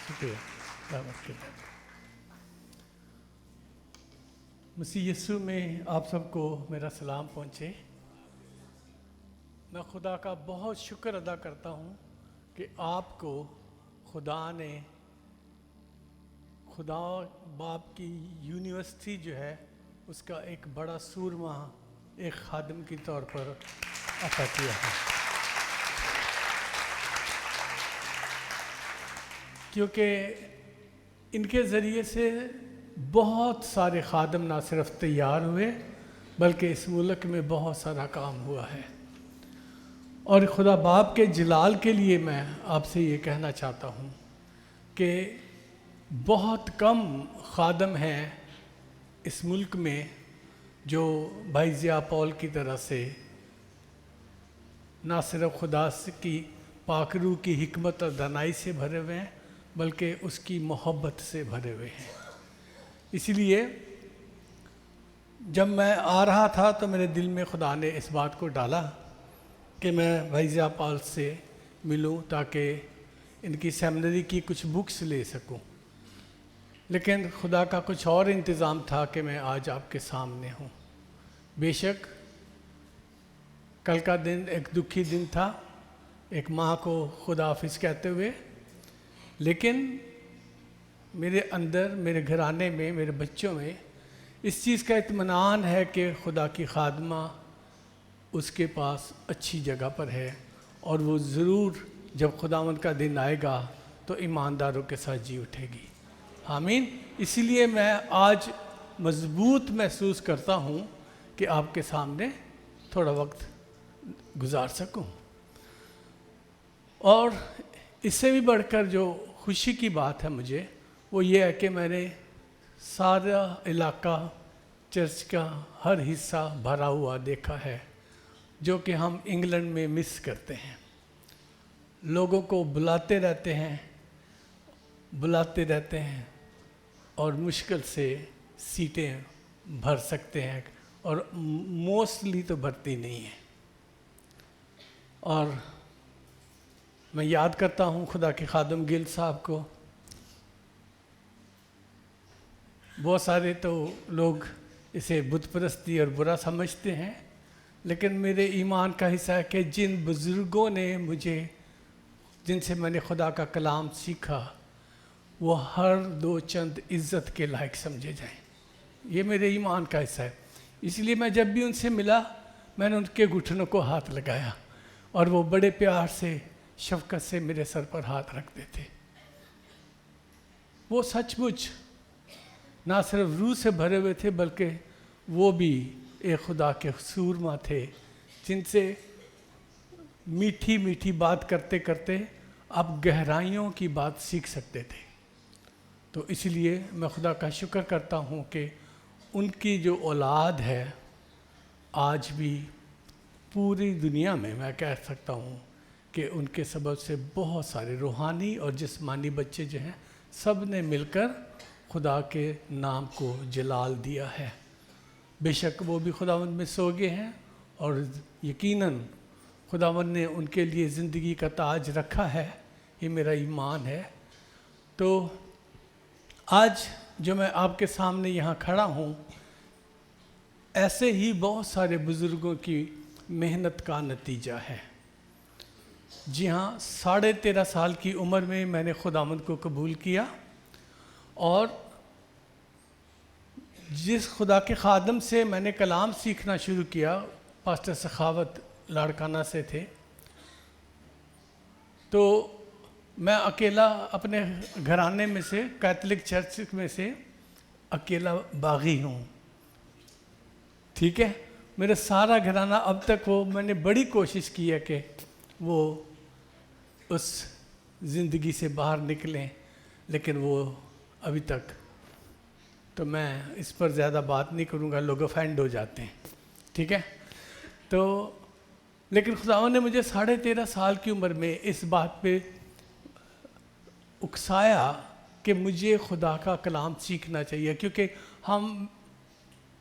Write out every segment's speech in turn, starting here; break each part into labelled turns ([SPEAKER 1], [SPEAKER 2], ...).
[SPEAKER 1] شکریہ. مسیح یسوع میں آپ سب کو میرا سلام پہنچے. میں خدا کا بہت شکر ادا کرتا ہوں کہ آپ کو خدا باپ کی یونیورسٹی جو ہے اس کا ایک بڑا سورما ایک خادم کی طور پر عطا کیا ہے، کیونکہ ان کے ذریعے سے بہت سارے خادم نہ صرف تیار ہوئے بلکہ اس ملک میں بہت سارا کام ہوا ہے. اور خدا باپ کے جلال کے لیے میں آپ سے یہ کہنا چاہتا ہوں کہ بہت کم خادم ہیں اس ملک میں جو بھائی ضیاء پال کی طرح سے نہ صرف خدا کی پاک روح کی حکمت اور دانائی سے بھرے ہوئے ہیں بلکہ اس کی محبت سے بھرے ہوئے ہیں. اسی لیے جب میں آ رہا تھا تو میرے دل میں خدا نے اس بات کو ڈالا کہ میں بھائی ضیاء پال سے ملوں تاکہ ان کی سیمنری کی کچھ بکس لے سکوں. لیکن خدا کا کچھ اور انتظام تھا کہ میں آج آپ کے سامنے ہوں. بے شک کل کا دن ایک دکھی دن تھا، ایک ماں کو خدا حافظ کہتے ہوئے، لیکن میرے اندر، میرے گھرانے میں، میرے بچوں میں اس چیز کا اطمینان ہے کہ خدا کی خادمہ اس کے پاس اچھی جگہ پر ہے اور وہ ضرور جب خداوند کا دن آئے گا تو ایمانداروں کے ساتھ جی اٹھے گی. آمین. اسی لیے میں آج مضبوط محسوس کرتا ہوں کہ آپ کے سامنے تھوڑا وقت گزار سکوں. اور اس سے بھی بڑھ کر جو خوشی کی بات ہے مجھے وہ یہ ہے کہ میں نے سارا علاقہ چرچ کا ہر حصہ بھرا ہوا دیکھا ہے، جو کہ ہم انگلینڈ میں مس کرتے ہیں. لوگوں کو بلاتے رہتے ہیں اور مشکل سے سیٹیں بھر سکتے ہیں اور موسٹلی تو بھرتی نہیں ہیں. اور میں یاد کرتا ہوں خدا کے خادم گل صاحب کو. بہت سارے تو لوگ اسے بت پرستی اور برا سمجھتے ہیں، لیکن میرے ایمان کا حصہ ہے کہ جن بزرگوں نے جن سے میں نے خدا کا کلام سیکھا وہ ہر دو چند عزت کے لائق سمجھے جائیں. یہ میرے ایمان کا حصہ ہے. اس لیے میں جب بھی ان سے ملا میں نے ان کے گھٹنوں کو ہاتھ لگایا اور وہ بڑے پیار سے، شفقت سے میرے سر پر ہاتھ رکھتے تھے. وہ سچ مچ نہ صرف روح سے بھرے ہوئے تھے بلکہ وہ بھی ایک خدا کے سورما تھے جن سے میٹھی میٹھی بات کرتے کرتے آپ گہرائیوں کی بات سیکھ سکتے تھے. تو اس لیے میں خدا کا شکر کرتا ہوں کہ ان کی جو اولاد ہے آج بھی پوری دنیا میں کہہ سکتا ہوں کہ ان کے سبب سے بہت سارے روحانی اور جسمانی بچے جو ہیں سب نے مل کر خدا کے نام کو جلال دیا ہے. بے شک وہ بھی خداوند میں سو گئے ہیں اور یقیناً خداوند نے ان کے لیے زندگی کا تاج رکھا ہے، یہ میرا ایمان ہے. تو آج جو میں آپ کے سامنے یہاں کھڑا ہوں ایسے ہی بہت سارے بزرگوں کی محنت کا نتیجہ ہے. جی ہاں، 13.5 سال کی عمر میں نے خداوند کو قبول کیا اور جس خدا کے خادم سے میں نے کلام سیکھنا شروع کیا، پاسٹر سخاوت لاڑکانہ سے تھے، تو میں اکیلا اپنے گھرانے میں سے، کیتھولک چرچ میں سے اکیلا باغی ہوں. ٹھیک ہے، میرا سارا گھرانہ اب تک میں نے بڑی کوشش کی ہے کہ وہ اس زندگی سے باہر نکلیں، لیکن وہ ابھی تک، تو میں اس پر زیادہ بات نہیں کروں گا، لوگ افینڈ ہو جاتے ہیں. ٹھیک ہے، تو لیکن خداوند نے مجھے 13.5 سال کی عمر میں اس بات پہ اکسایا کہ مجھے خدا کا کلام سیکھنا چاہیے، کیونکہ ہم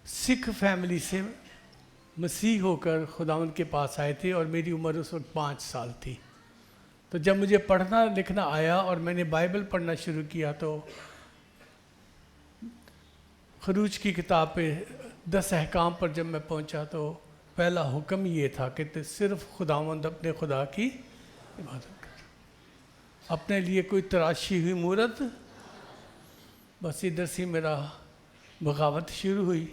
[SPEAKER 1] سکھ فیملی سے مسیح ہو کر خداوند کے پاس آئے تھے اور میری عمر اس وقت 5 سال تھی. تو جب مجھے پڑھنا لکھنا آیا اور میں نے بائبل پڑھنا شروع کیا تو خروج کی کتاب پہ 10 احکام پر جب میں پہنچا تو پہلا حکم یہ تھا کہ صرف خداوند اپنے خدا کی عبادت کر، اپنے لیے کوئی تراشی ہوئی مورت، بس ادھر سے میرا بغاوت شروع ہوئی۔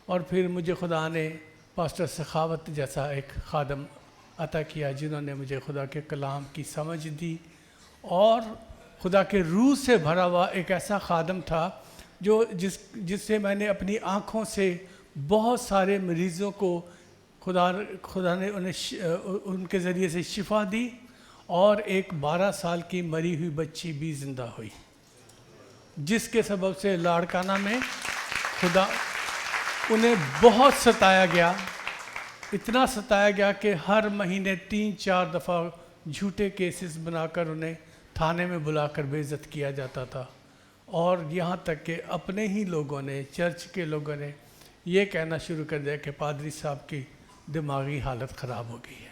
[SPEAKER 1] اور پھر مجھے خدا نے پاسٹر سخاوت جیسا ایک خادم عطا کیا جنہوں نے مجھے خدا کے کلام کی سمجھ دی، اور خدا کے روح سے بھرا ہوا ایک ایسا خادم تھا جو جس سے میں نے اپنی آنکھوں سے بہت سارے مریضوں کو خدا نے ان کے ذریعے سے شفا دی، اور ایک 12 سال کی مری ہوئی بچی بھی زندہ ہوئی، جس کے سبب سے لاڑکانہ میں خدا انہیں بہت ستایا گیا، اتنا ستایا گیا کہ ہر مہینے 3-4 دفعہ جھوٹے کیسز بنا کر انہیں تھانے میں بلا کر بے عزت کیا جاتا تھا، اور یہاں تک کہ اپنے ہی لوگوں نے، چرچ کے لوگوں نے یہ کہنا شروع کر دیا کہ پادری صاحب کی دماغی حالت خراب ہو گئی ہے۔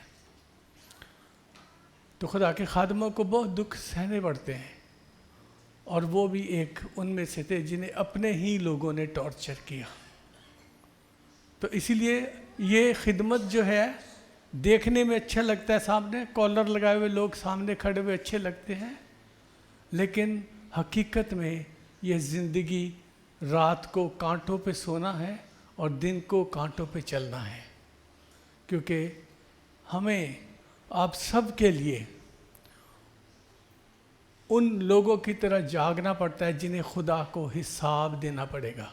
[SPEAKER 1] تو خدا کے خادموں کو بہت دکھ سہنے پڑتے ہیں، اور وہ بھی ایک ان میں سے تھے جنہیں اپنے ہی لوگوں نے ٹارچر کیا۔ تو اسی لیے یہ خدمت جو ہے دیکھنے میں اچھا لگتا ہے، سامنے کالر لگائے ہوئے لوگ سامنے کھڑے ہوئے اچھے لگتے ہیں، لیکن حقیقت میں یہ زندگی رات کو کانٹوں پہ سونا ہے اور دن کو کانٹوں پہ چلنا ہے، کیونکہ ہمیں آپ سب کے لیے ان لوگوں کی طرح جاگنا پڑتا ہے جنہیں خدا کو حساب دینا پڑے گا۔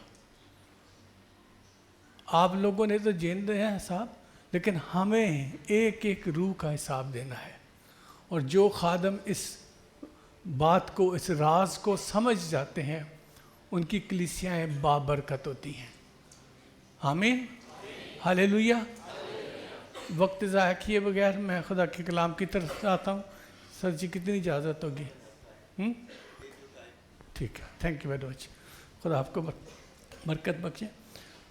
[SPEAKER 1] آپ لوگوں نے تو جین رہے ہیں حساب، لیکن ہمیں ایک ایک روح کا حساب دینا ہے، اور جو خادم اس بات کو، اس راز کو سمجھ جاتے ہیں، ان کی کلیسیاں بابرکت ہوتی ہیں۔ آمین، ہاللیلویہ۔ وقت ضائع کیے بغیر میں خدا کے کلام کی طرف آتا ہوں۔ سر جی کتنی اجازت ہوگی؟ ٹھیک ہے، تھینک یو ویری مچ، خدا آپ کو برکت بخشے۔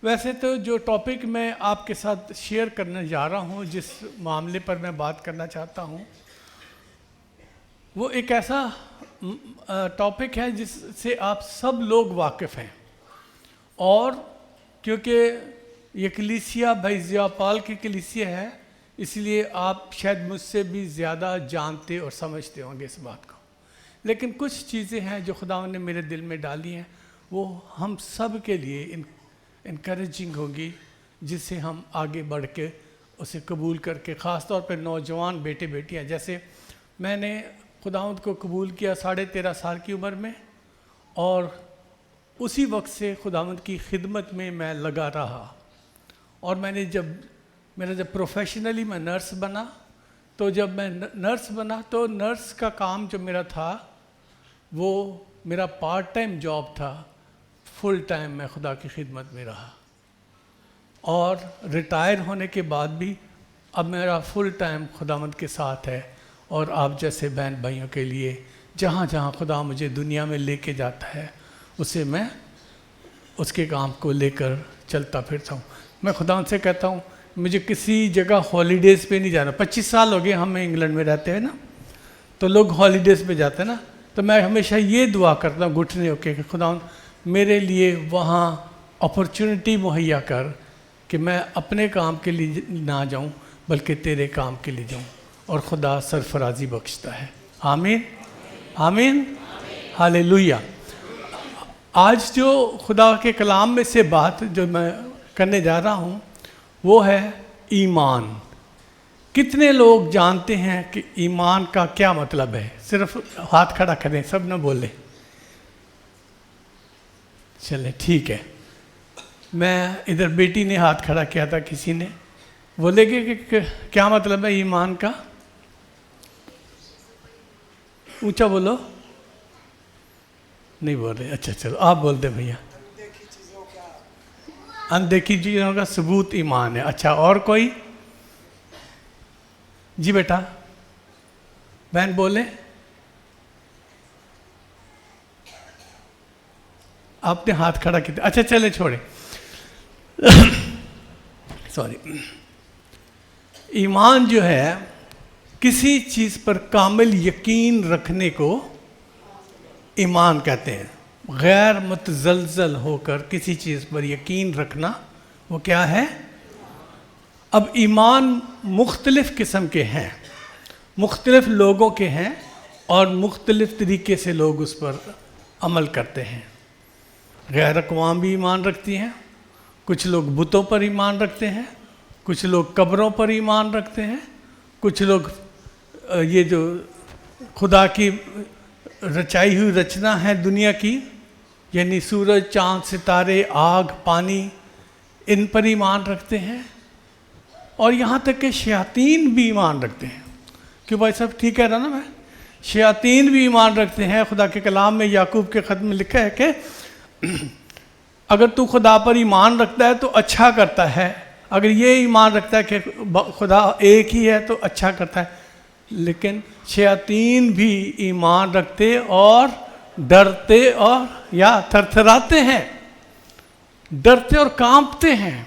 [SPEAKER 1] ویسے تو جو ٹاپک میں آپ کے ساتھ شیئر کرنے جا رہا ہوں، جس معاملے پر میں بات کرنا چاہتا ہوں، وہ ایک ایسا ٹاپک ہے جس سے آپ سب لوگ واقف ہیں، اور کیونکہ یہ کلیسیا بھائی ضیاء پال کی کلیسیا ہے، اس لیے آپ شاید مجھ سے بھی زیادہ جانتے اور سمجھتے ہوں گے اس بات کو، لیکن کچھ چیزیں ہیں جو خدا نے میرے دل میں ڈالی ہیں، وہ ہم سب کے لیے انکریجنگ ہوگی، جس سے ہم آگے بڑھ کے اسے قبول کر کے، خاص طور پہ نوجوان بیٹے بیٹیاں، جیسے میں نے خداوند کو قبول کیا 13.5 سال کی عمر میں، اور اسی وقت سے خداوند کی خدمت میں میں لگا رہا، اور میں نے جب پروفیشنلی میں نرس بنا، تو جب میں نرس بنا تو نرس کا کام جو میرا تھا وہ میرا پارٹ ٹائم جاب تھا، فل ٹائم میں خدا کی خدمت میں رہا، اور ریٹائر ہونے کے بعد بھی اب میرا فل ٹائم خداوند کے ساتھ ہے، اور آپ جیسے بہن بھائیوں کے لیے جہاں جہاں خدا مجھے دنیا میں لے کے جاتا ہے، اسے میں اس کے کام کو لے کر چلتا پھرتا ہوں۔ میں خداوند سے کہتا ہوں مجھے کسی جگہ ہالیڈیز پہ نہیں جانا۔ 25 سال ہو گئے ہم انگلینڈ میں رہتے ہیں نا، تو لوگ ہالیڈیز پہ جاتے ہیں نا، تو میں ہمیشہ یہ دعا کرتا ہوں گھٹنے ہو کے کہ خداوند میرے لیے وہاں اپرچونٹی مہیا کر کہ میں اپنے کام کے لیے نہ جاؤں بلکہ تیرے کام کے لیے جاؤں، اور خدا سرفرازی بخشتا ہے۔ آمین، آمین، ہاللیلویہ۔ آج جو خدا کے کلام میں سے بات جو میں کرنے جا رہا ہوں وہ ہے ایمان۔ کتنے لوگ جانتے ہیں کہ ایمان کا کیا مطلب ہے؟ صرف ہاتھ کھڑا کریں، سب نہ بولیں۔ چلیں ٹھیک ہے، میں ادھر بیٹی نے ہاتھ کھڑا کیا تھا، کسی نے بولے کہ کیا مطلب ہے ایمان کا؟ اونچا بولو، نہیں بول رہے، اچھا چلو آپ بول دیں بھیا۔ اندیکھی چیزوں کا ثبوت ایمان ہے۔ اچھا، اور کوئی؟ جی بیٹا، بہن بولیں۔ آپ نے ہاتھ کھڑا کیا، اچھا چلے چھوڑے، سوری۔ ایمان جو ہے کسی چیز پر کامل یقین رکھنے کو ایمان کہتے ہیں. غیر متزلزل ہو کر کسی چیز پر یقین رکھنا وہ کیا ہے؟ اب ایمان مختلف قسم کے ہیں، مختلف لوگوں کے ہیں، اور مختلف طریقے سے لوگ اس پر عمل کرتے ہیں. غیر اقوام بھی ایمان رکھتی ہیں، کچھ لوگ بتوں پر ایمان رکھتے ہیں، کچھ لوگ قبروں پر ایمان رکھتے ہیں، کچھ لوگ یہ جو خدا کی رچائی ہوئی رچنا ہے دنیا کی، یعنی سورج، چاند، ستارے، آگ، پانی، ان پر ایمان رکھتے ہیں. اور یہاں تک کہ شیاطین بھی ایمان رکھتے ہیں. کیوں بھائی صاحب ٹھیک ہے نا میں؟ شیاطین بھی ایمان رکھتے ہیں. خدا کے کلام میں یعقوب کے خط میں لکھا ہے کہ اگر تو خدا پر ایمان رکھتا ہے تو اچھا کرتا ہے، اگر یہ ایمان رکھتا ہے کہ خدا ایک ہی ہے تو اچھا کرتا ہے. لیکن شیاطین بھی ایمان رکھتے اور ڈرتے اور یا تھرتھراتے ہیں، ڈرتے اور کانپتے ہیں.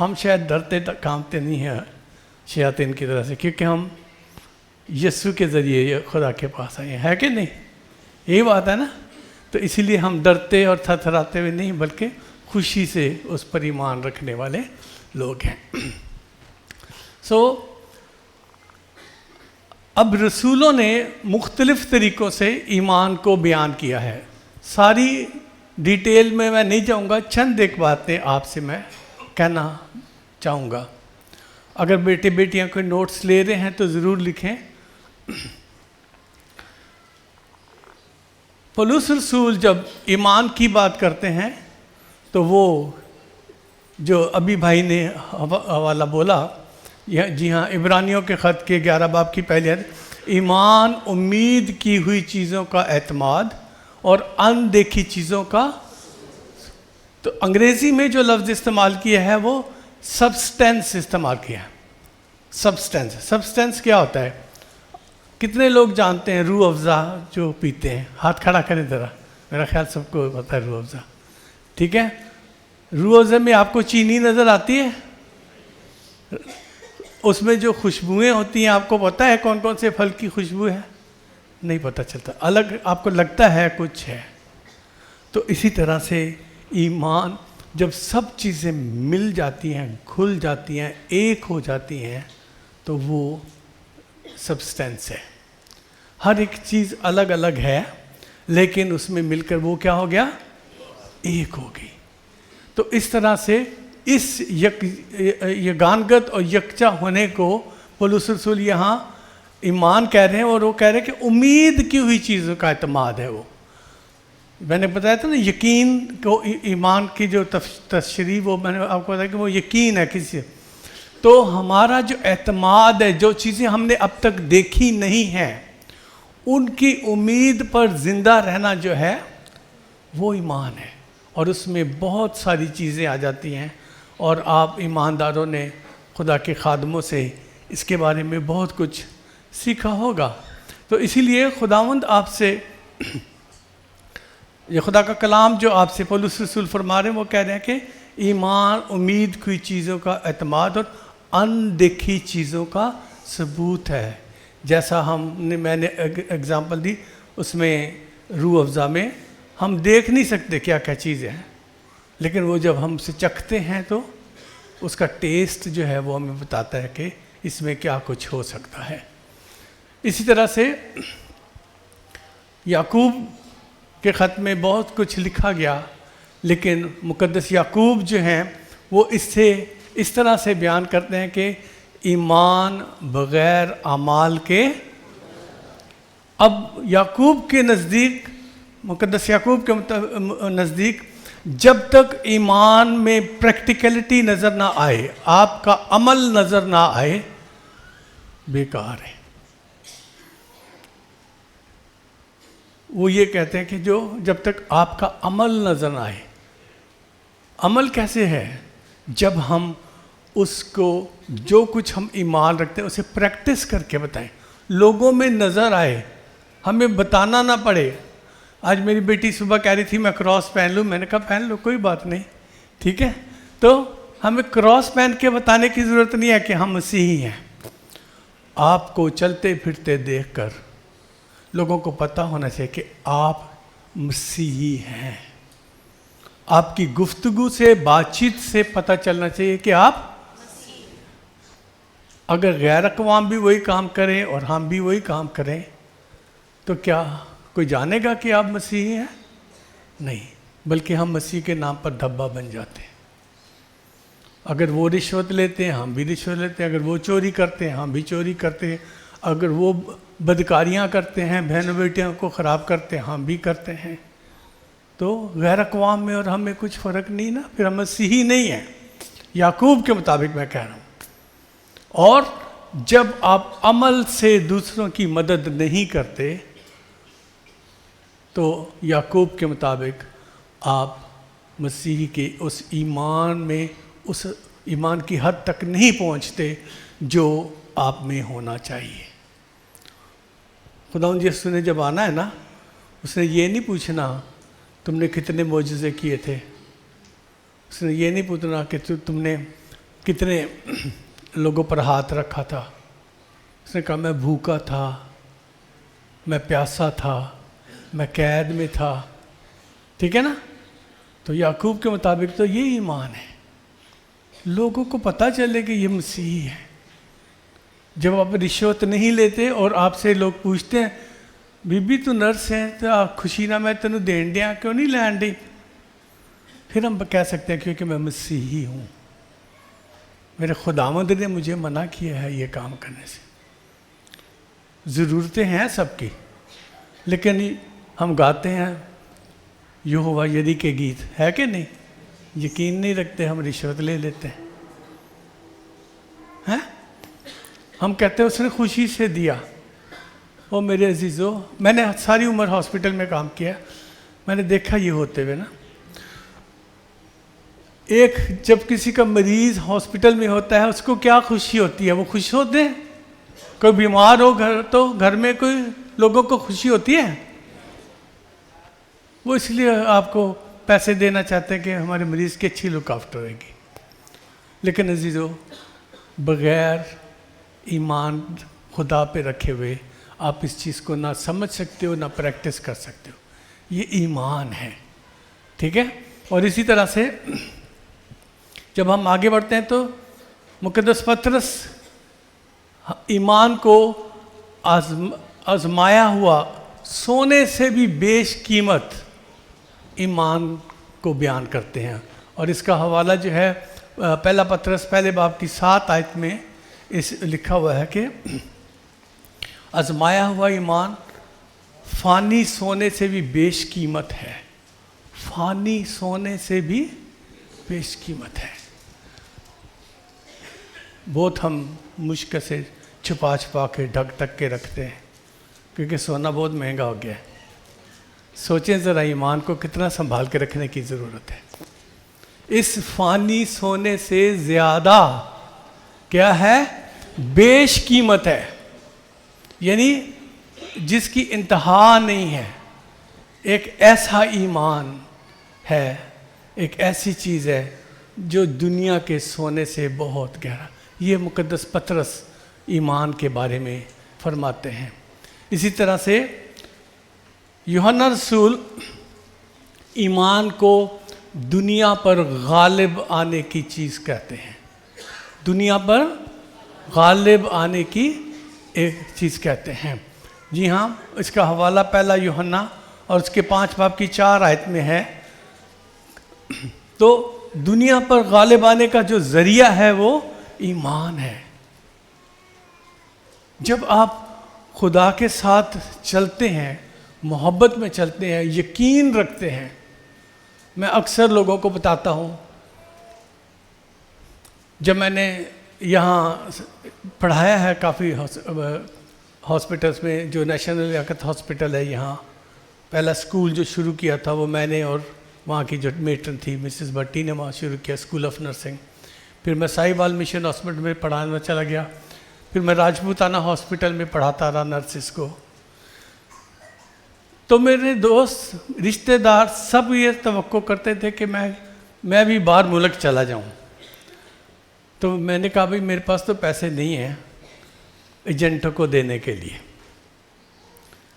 [SPEAKER 1] ہم شاید ڈرتے کانپتے نہیں ہیں شیاطین کی طرح سے، کیونکہ ہم یسوع کے ذریعے خدا کے پاس آئے ہیں، ہے کہ نہیں؟ یہی بات ہے نا. تو اسی لیے ہم ڈرتے اور تھرتھراتے ہوئے نہیں، بلکہ خوشی سے اس پر ایمان رکھنے والے لوگ ہیں. اب رسولوں نے مختلف طریقوں سے ایمان کو بیان کیا ہے. ساری ڈیٹیل میں نہیں جاؤں گا، چند ایک باتیں آپ سے میں کہنا چاہوں گا. اگر بیٹے بیٹیاں کوئی نوٹس لے رہے ہیں تو ضرور لکھیں. پولس رسول جب ایمان کی بات کرتے ہیں تو وہ جو ابھی بھائی نے حوالہ بولا، جی ہاں، عبرانیوں کے خط کے 11 باب کی پہلی آیت، ایمان امید کی ہوئی چیزوں کا اعتماد اور اندیکھی چیزوں کا. تو انگریزی میں جو لفظ استعمال کیا ہے وہ سبسٹینس استعمال کیا ہے. سبسٹینس کیا ہوتا ہے؟ کتنے لوگ جانتے ہیں روح افزا جو پیتے ہیں؟ ہاتھ کھڑا کریں ذرا، میرا خیال سب کو پتہ ہے روح افزا. ٹھیک ہے، روح افزا میں آپ کو چینی نظر آتی ہے؟ اس میں جو خوشبوئیں ہوتی ہیں آپ کو پتہ ہے کون کون سے پھل کی خوشبو ہے؟ نہیں پتہ چلتا، الگ آپ کو لگتا ہے کچھ ہے. تو اسی طرح سے ایمان جب سب چیزیں مل جاتی ہیں، کھل جاتی ہیں، ایک ہو جاتی ہیں، تو وہ سبسٹینس ہے. ہر ایک چیز الگ الگ ہے، لیکن اس میں مل کر وہ کیا ہو گیا؟ ایک ہو گئی. تو اس طرح سے اس یگانگت اور یکجا ہونے کو پولس رسول یہاں ایمان کہہ رہے ہیں، اور وہ کہہ رہے ہیں کہ امید کی ہوئی چیزوں کا اعتماد ہے. وہ میں نے بتایا تھا نا، یقین کو ایمان کی جو تشریح وہ میں نے آپ کو بتایا کہ وہ یقین ہے کسی. تو ہمارا جو اعتماد ہے، جو چیزیں ہم نے اب تک دیکھی نہیں ہیں ان کی امید پر زندہ رہنا جو ہے وہ ایمان ہے. اور اس میں بہت ساری چیزیں آ جاتی ہیں، اور آپ ایمانداروں نے خدا کے خادموں سے اس کے بارے میں بہت کچھ سیکھا ہوگا. تو اسی لیے خداوند آپ سے یہ خدا کا کلام جو آپ سے پولس رسول فرما رہے ہیں، وہ کہہ رہے ہیں کہ ایمان امید کی چیزوں کا اعتماد اور اندیکھی چیزوں کا ثبوت ہے. جیسا میں نے اگزامپل دی، اس میں روح افزا میں ہم دیکھ نہیں سکتے کیا کیا چیزیں ہیں، لیکن وہ جب ہم سے چکھتے ہیں تو اس کا ٹیسٹ جو ہے وہ ہمیں بتاتا ہے کہ اس میں کیا کچھ ہو سکتا ہے. اسی طرح سے یعقوب کے خط میں بہت کچھ لکھا گیا، لیکن مقدس یعقوب جو ہیں وہ اس طرح سے بیان کرتے ہیں کہ ایمان بغیر اعمال کے. اب یعقوب کے نزدیک، مقدس یعقوب کے نزدیک، جب تک ایمان میں پریکٹیکلٹی نظر نہ آئے، آپ کا عمل نظر نہ آئے، بیکار ہے. وہ یہ کہتے ہیں کہ جب تک آپ کا عمل نظر نہ آئے. عمل کیسے ہے؟ جب ہم اس کو جو کچھ ہم ایمان رکھتے ہیں اسے پریکٹس کر کے بتائیں، لوگوں میں نظر آئے، ہمیں بتانا نہ پڑے. آج میری بیٹی صبح کہہ رہی تھی میں کراس پہن لوں، میں نے کہا پہن لو، کوئی بات نہیں، ٹھیک ہے. تو ہمیں کراس پہن کے بتانے کی ضرورت نہیں ہے کہ ہم مسیحی ہیں. آپ کو چلتے پھرتے دیکھ کر لوگوں کو پتہ ہونا چاہیے کہ آپ مسیحی ہیں. آپ کی گفتگو سے، بات چیت سے پتہ چلنا چاہیے کہ آپ اگر غیر اقوام بھی وہی کام کریں اور ہم بھی وہی کام کریں تو کیا کوئی جانے گا کہ آپ مسیحی ہیں؟ نہیں، بلکہ ہم مسیح کے نام پر دھبا بن جاتے ہیں. اگر وہ رشوت لیتے ہیں ہم بھی رشوت لیتے ہیں، اگر وہ چوری کرتے ہیں ہم بھی چوری کرتے ہیں، اگر وہ بدکاریاں کرتے ہیں، بہنوں بیٹیوں کو خراب کرتے ہیں ہم بھی کرتے ہیں. تو غیر اقوام میں اور ہم میں کچھ فرق نہیں نا، پھر ہم مسیحی نہیں ہیں یعقوب کے مطابق میں کہہ رہا ہوں. اور جب آپ عمل سے دوسروں کی مدد نہیں کرتے تو یعقوب کے مطابق آپ مسیحی کے اس ایمان میں، اس ایمان کی حد تک نہیں پہنچتے جو آپ میں ہونا چاہیے. خداوند یسوع نے جب آنا ہے نا، اس نے یہ نہیں پوچھنا تم نے کتنے معجزے کیے تھے، اس نے یہ نہیں پوچھنا کہ تم نے کتنے لوگوں پر ہاتھ رکھا تھا. اس نے کہا میں بھوکا تھا، میں پیاسا تھا، میں قید میں تھا. ٹھیک ہے نا؟ تو یعقوب کے مطابق تو یہ ایمان ہے. لوگوں کو پتہ چلے کہ یہ مسیحی ہے. جب آپ رشوت نہیں لیتے اور آپ سے لوگ پوچھتے ہیں بی بی تو نرس ہیں تو آپ خوشی نہ میں تینوں دین دیا کیوں نہیں لین دی، پھر ہم کہہ سکتے ہیں کیونکہ میں مسیحی ہوں، میرے خداوند نے مجھے منع کیا ہے یہ کام کرنے سے. ضرورتیں ہیں سب کی، لیکن ہم گاتے ہیں یہوہ یری کے گیت، ہے کہ نہیں؟ یقین نہیں رکھتے، ہم رشوت لے لیتے ہیں. ہم کہتے ہیں اس نے خوشی سے دیا. او میرے عزیزو، میں نے ساری عمر ہاسپٹل میں کام کیا، میں نے دیکھا یہ ہوتے ہوئے نا. ایک جب کسی کا مریض ہاسپٹل میں ہوتا ہے اس کو کیا خوشی ہوتی ہے؟ وہ خوش ہوتے ہیں. کوئی بیمار ہو تو گھر میں کوئی لوگوں کو خوشی ہوتی ہے، وہ اس لیے آپ کو پیسے دینا چاہتے ہیں کہ ہمارے مریض کی اچھی لک آفٹر ہوئے گی. لیکن عزیزو، بغیر ایمان خدا پہ رکھے ہوئے آپ اس چیز کو نہ سمجھ سکتے ہو، نہ پریکٹس کر سکتے ہو. یہ ایمان ہے. ٹھیک ہے؟ اور اسی طرح سے جب ہم آگے بڑھتے ہیں تو مقدس پطرس ایمان کو آزمایا ہوا سونے سے بھی بیش قیمت ایمان کو بیان کرتے ہیں. اور اس کا حوالہ جو ہے پہلا پطرس پہلے باب کی 7 آیت میں لکھا ہوا ہے کہ آزمایا ہوا ایمان فانی سونے سے بھی بیش قیمت ہے. فانی سونے سے بھی بیش قیمت ہے. بہت ہم مشکل سے چھپا چھپا کے ڈھک کے رکھتے ہیں کیونکہ سونا بہت مہنگا ہو گیا ہے. سوچیں ذرا ایمان کو کتنا سنبھال کے رکھنے کی ضرورت ہے. اس فانی سونے سے زیادہ کیا ہے؟ بیش قیمت ہے. یعنی جس کی انتہا نہیں ہے. ایک ایسا ایمان ہے، ایک ایسی چیز ہے جو دنیا کے سونے سے بہت گہرا. یہ مقدس پطرس ایمان کے بارے میں فرماتے ہیں. اسی طرح سے یوحنا رسول ایمان کو دنیا پر غالب آنے کی چیز کہتے ہیں. دنیا پر غالب آنے کی ایک چیز کہتے ہیں. جی ہاں، اس کا حوالہ پہلا یوحنا اور اس کے 5 باب کی 4 آیت میں ہے. تو دنیا پر غالب آنے کا جو ذریعہ ہے وہ ایمان ہے. جب آپ خدا کے ساتھ چلتے ہیں، محبت میں چلتے ہیں، یقین رکھتے ہیں. میں اکثر لوگوں کو بتاتا ہوں، جب میں نے یہاں پڑھایا ہے کافی ہاسپٹلس میں، جو نیشنل لیاقت ہاسپٹل ہے یہاں، پہلا اسکول جو شروع کیا تھا وہ میں نے اور وہاں کی جو میٹرن تھی مسز بٹی نے وہاں شروع کیا، اسکول آف نرسنگ. پھر میں سائی بال مشن ہاسپٹل میں پڑھانا چلا گیا. پھر میں راجپوتانہ ہاسپٹل میں پڑھاتا رہا نرسز کو. تو میرے دوست، رشتہ دار سب یہ توقع کرتے تھے کہ میں بھی باہر ملک چلا جاؤں. تو میں نے کہا بھائی میرے پاس تو پیسے نہیں ہیں ایجنٹوں کو دینے کے لیے،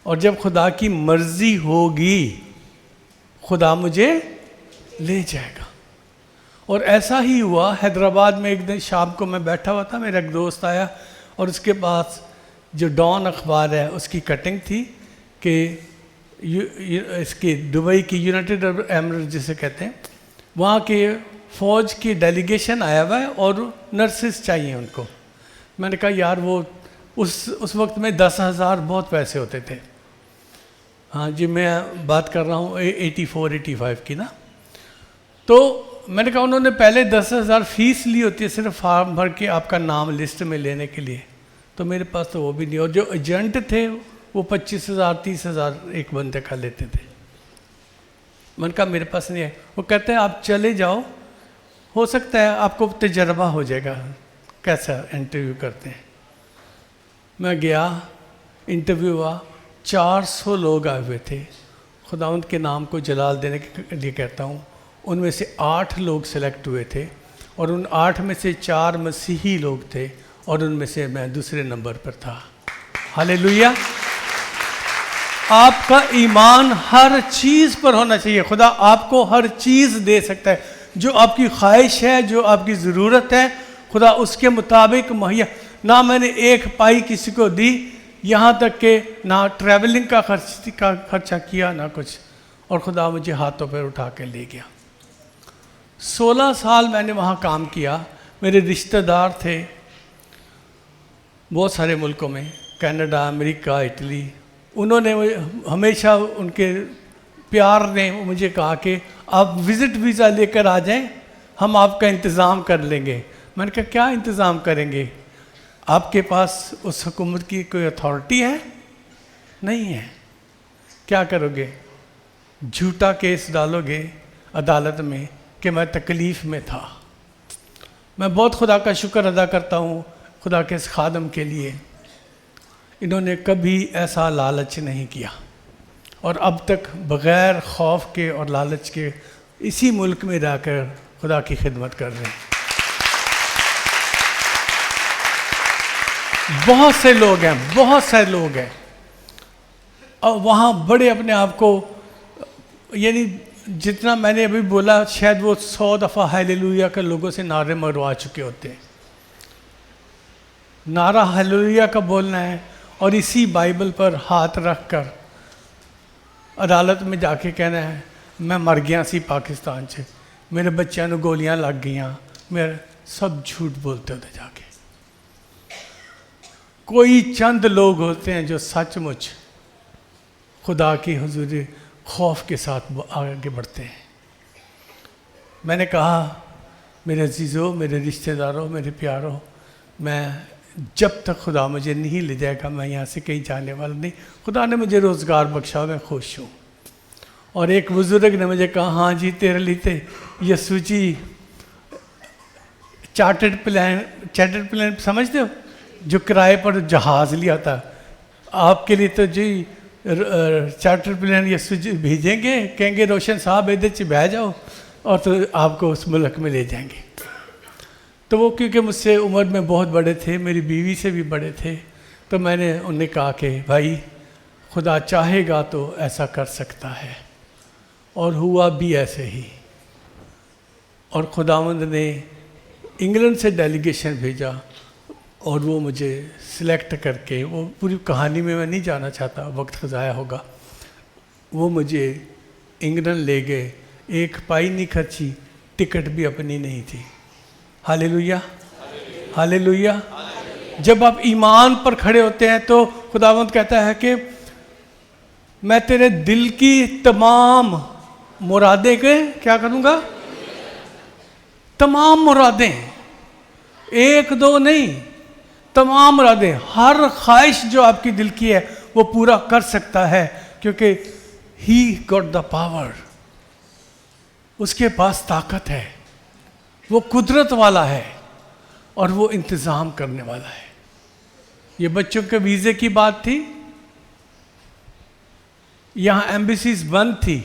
[SPEAKER 1] اور جب خدا کی مرضی ہوگی خدا مجھے لے جائے گا۔ اور ایسا ہی ہوا۔ حیدرآباد میں ایک دن شام کو میں بیٹھا ہوا تھا، میرا ایک دوست آیا اور اس کے پاس جو ڈان اخبار ہے اس کی کٹنگ تھی کہ اس کی دبئی کی یونائٹڈ عرب ایمریٹ جسے کہتے ہیں، وہاں کے فوج کی ڈیلیگیشن آیا ہوا ہے اور نرسز چاہیے ان کو۔ میں نے کہا یار وہ اس وقت میں 10,000 بہت پیسے ہوتے تھے۔ ہاں جی، میں بات کر رہا ہوں 84-85 کی نا۔ تو میں نے کہا انہوں نے پہلے 10,000 فیس لی ہوتی ہے صرف فارم بھر کے آپ کا نام لسٹ میں لینے کے لیے، تو میرے پاس تو وہ بھی نہیں، اور جو ایجنٹ تھے وہ 25,000-30,000 ایک بندے کا لیتے تھے۔ میں نے کہا میرے پاس نہیں ہے۔ وہ کہتے ہیں آپ چلے جاؤ، ہو سکتا ہے آپ کو تجربہ ہو جائے گا کیسا انٹرویو کرتے ہیں۔ میں گیا، انٹرویو ہوا، 400 لوگ آئے ہوئے تھے۔ خداوند کے نام کو جلال دینے کے لیے کہتا ہوں، ان میں سے 8 لوگ سلیکٹ ہوئے تھے، اور ان 8 میں سے 4 مسیحی لوگ تھے، اور ان میں سے میں دوسرے نمبر پر تھا۔ ہاللیلویہ۔ آپ کا ایمان ہر چیز پر ہونا چاہیے۔ خدا آپ کو ہر چیز دے سکتا ہے، جو آپ کی خواہش ہے، جو آپ کی ضرورت ہے، خدا اس کے مطابق مہیا۔ نہ میں نے ایک پائی کسی کو دی، یہاں تک کہ نہ ٹریولنگ کا خرچہ کیا، نہ کچھ، اور خدا مجھے ہاتھوں پر اٹھا کے لے گیا۔ 16 سال میں نے وہاں کام کیا۔ میرے رشتہ دار تھے بہت سارے ملکوں میں، کینیڈا، امریکہ، اٹلی۔ انہوں نے ہمیشہ ان کے پیار نے مجھے کہا کہ آپ وزٹ ویزا لے کر آ جائیں، ہم آپ کا انتظام کر لیں گے۔ میں نے کہا کیا انتظام کریں گے؟ آپ کے پاس اس حکومت کی کوئی اتھارٹی ہے؟ نہیں ہے۔ کیا کرو گے؟ جھوٹا کیس ڈالو گے عدالت میں کہ میں تکلیف میں تھا۔ میں بہت خدا کا شکر ادا کرتا ہوں خدا کے اس خادم کے لیے، انہوں نے کبھی ایسا لالچ نہیں کیا، اور اب تک بغیر خوف کے اور لالچ کے اسی ملک میں رہ کر خدا کی خدمت کر رہے ہیں۔ بہت سے لوگ ہیں اور وہاں بڑے اپنے آپ کو، یعنی جتنا میں نے ابھی بولا شاید وہ 100 دفعہ ہیلیلویہ کے لوگوں سے نعرے مروا چکے ہوتے ہیں۔ نعرہ ہیلیلویہ کا بولنا ہے اور اسی بائبل پر ہاتھ رکھ کر عدالت میں جا کے کہنا ہے میں مر گیا سی پاکستان سے، میرے بچیاں نو گولیاں لگ گئیاں، میرے سب جھوٹ بولتے ہوتے جا کے۔ کوئی چند لوگ ہوتے ہیں جو سچ مچ خدا کی حضوری خوف کے ساتھ آگے بڑھتے ہیں۔ میں نے کہا میرے عزیزوں، میرے رشتہ داروں، میرے پیاروں، میں جب تک خدا مجھے نہیں لے جائے گا میں یہاں سے کہیں جانے والا نہیں۔ خدا نے مجھے روزگار بخشا، میں خوش ہوں۔ اور ایک بزرگ نے مجھے کہا ہاں جی تیرے لیے یسوع جی چارٹرڈ پلان سمجھتے ہو، جو کرائے پر جہاز لیا تھا، آپ کے لیے تو جی چارٹر پلان یسوع جی بھیجیں گے، کہیں گے روشن صاحب ادھر سے بہ جاؤ اور تو آپ کو اس ملک میں لے جائیں گے۔ تو وہ کیونکہ مجھ سے عمر میں بہت بڑے تھے، میری بیوی سے بھی بڑے تھے، تو میں نے انہیں کہا کہ بھائی خدا چاہے گا تو ایسا کر سکتا ہے، اور ہوا بھی ایسے ہی۔ اور خداوند نے انگلینڈ سے ڈیلیگیشن بھیجا اور وہ مجھے سلیکٹ کر کے، وہ پوری کہانی میں نہیں جانا چاہتا، وقت ضائع ہوگا، وہ مجھے انگلینڈ لے گئے، ایک پائی نہیں خرچی، ٹکٹ بھی اپنی نہیں تھی۔ ہاللیلویہ، ہاللیلویہ۔ جب آپ ایمان پر کھڑے ہوتے ہیں تو خداوند کہتا ہے کہ میں تیرے دل کی تمام مرادیں کے کیا کروں گا؟ تمام مرادیں، ایک دو نہیں، تمام مرادیں، ہر خواہش جو آپ کی دل کی ہے وہ پورا کر سکتا ہے، کیونکہ ہی گاٹ دا پاور، اس کے پاس طاقت ہے، وہ قدرت والا ہے اور وہ انتظام کرنے والا ہے۔ یہ بچوں کے ویزے کی بات تھی، یہاں ایمبیسیز بند تھی،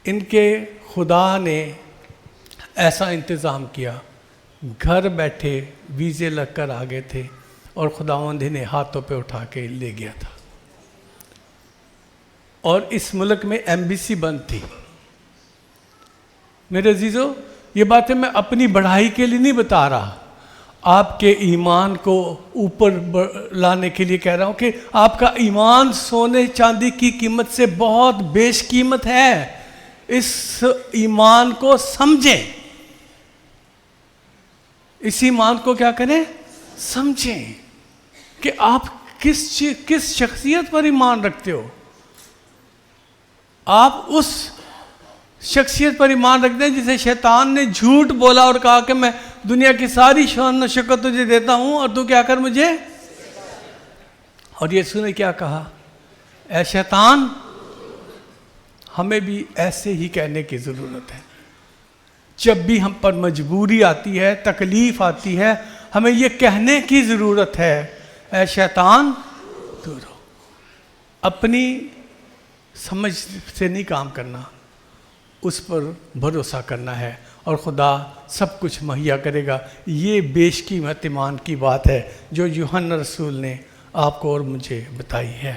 [SPEAKER 1] ان کے خدا نے ایسا انتظام کیا، گھر بیٹھے ویزے لگ کر آ گئے تھے، اور خداوند انہیں ہاتھوں پہ اٹھا کے لے گیا تھا. اور اس ملک میں ایمبیسی بند تھی. میرے عزیزو، یہ باتیں میں اپنی بڑھائی کے لیے نہیں بتا رہا، آپ کے ایمان کو اوپر لانے کے لیے کہہ رہا ہوں کہ آپ کا ایمان سونے چاندی کی قیمت سے بہت بیش قیمت ہے. اس ایمان کو سمجھیں، اس ایمان کو کیا کریں؟ سمجھیں کہ آپ کس شخصیت پر ایمان رکھتے ہو. آپ اس شخصیت پر ایمان رکھتے ہیں جسے شیطان نے جھوٹ بولا اور کہا کہ میں دنیا کی ساری شان و شوکت تجھے دیتا ہوں اور تو کیا کر مجھے. اور یسوع نے کیا کہا؟ اے شیطان، ہمیں بھی ایسے ہی کہنے کی ضرورت ہے. جب بھی ہم پر مجبوری آتی ہے، تکلیف آتی ہے، ہمیں یہ کہنے کی ضرورت ہے، اے شیطان دور ہو. اپنی سمجھ سے نہیں کام کرنا، اس پر بھروسہ کرنا ہے اور خدا سب کچھ مہیا کرے گا. یہ بیش قیمت ایمان کی بات ہے جو یوحنا رسول نے آپ کو اور مجھے بتائی ہے.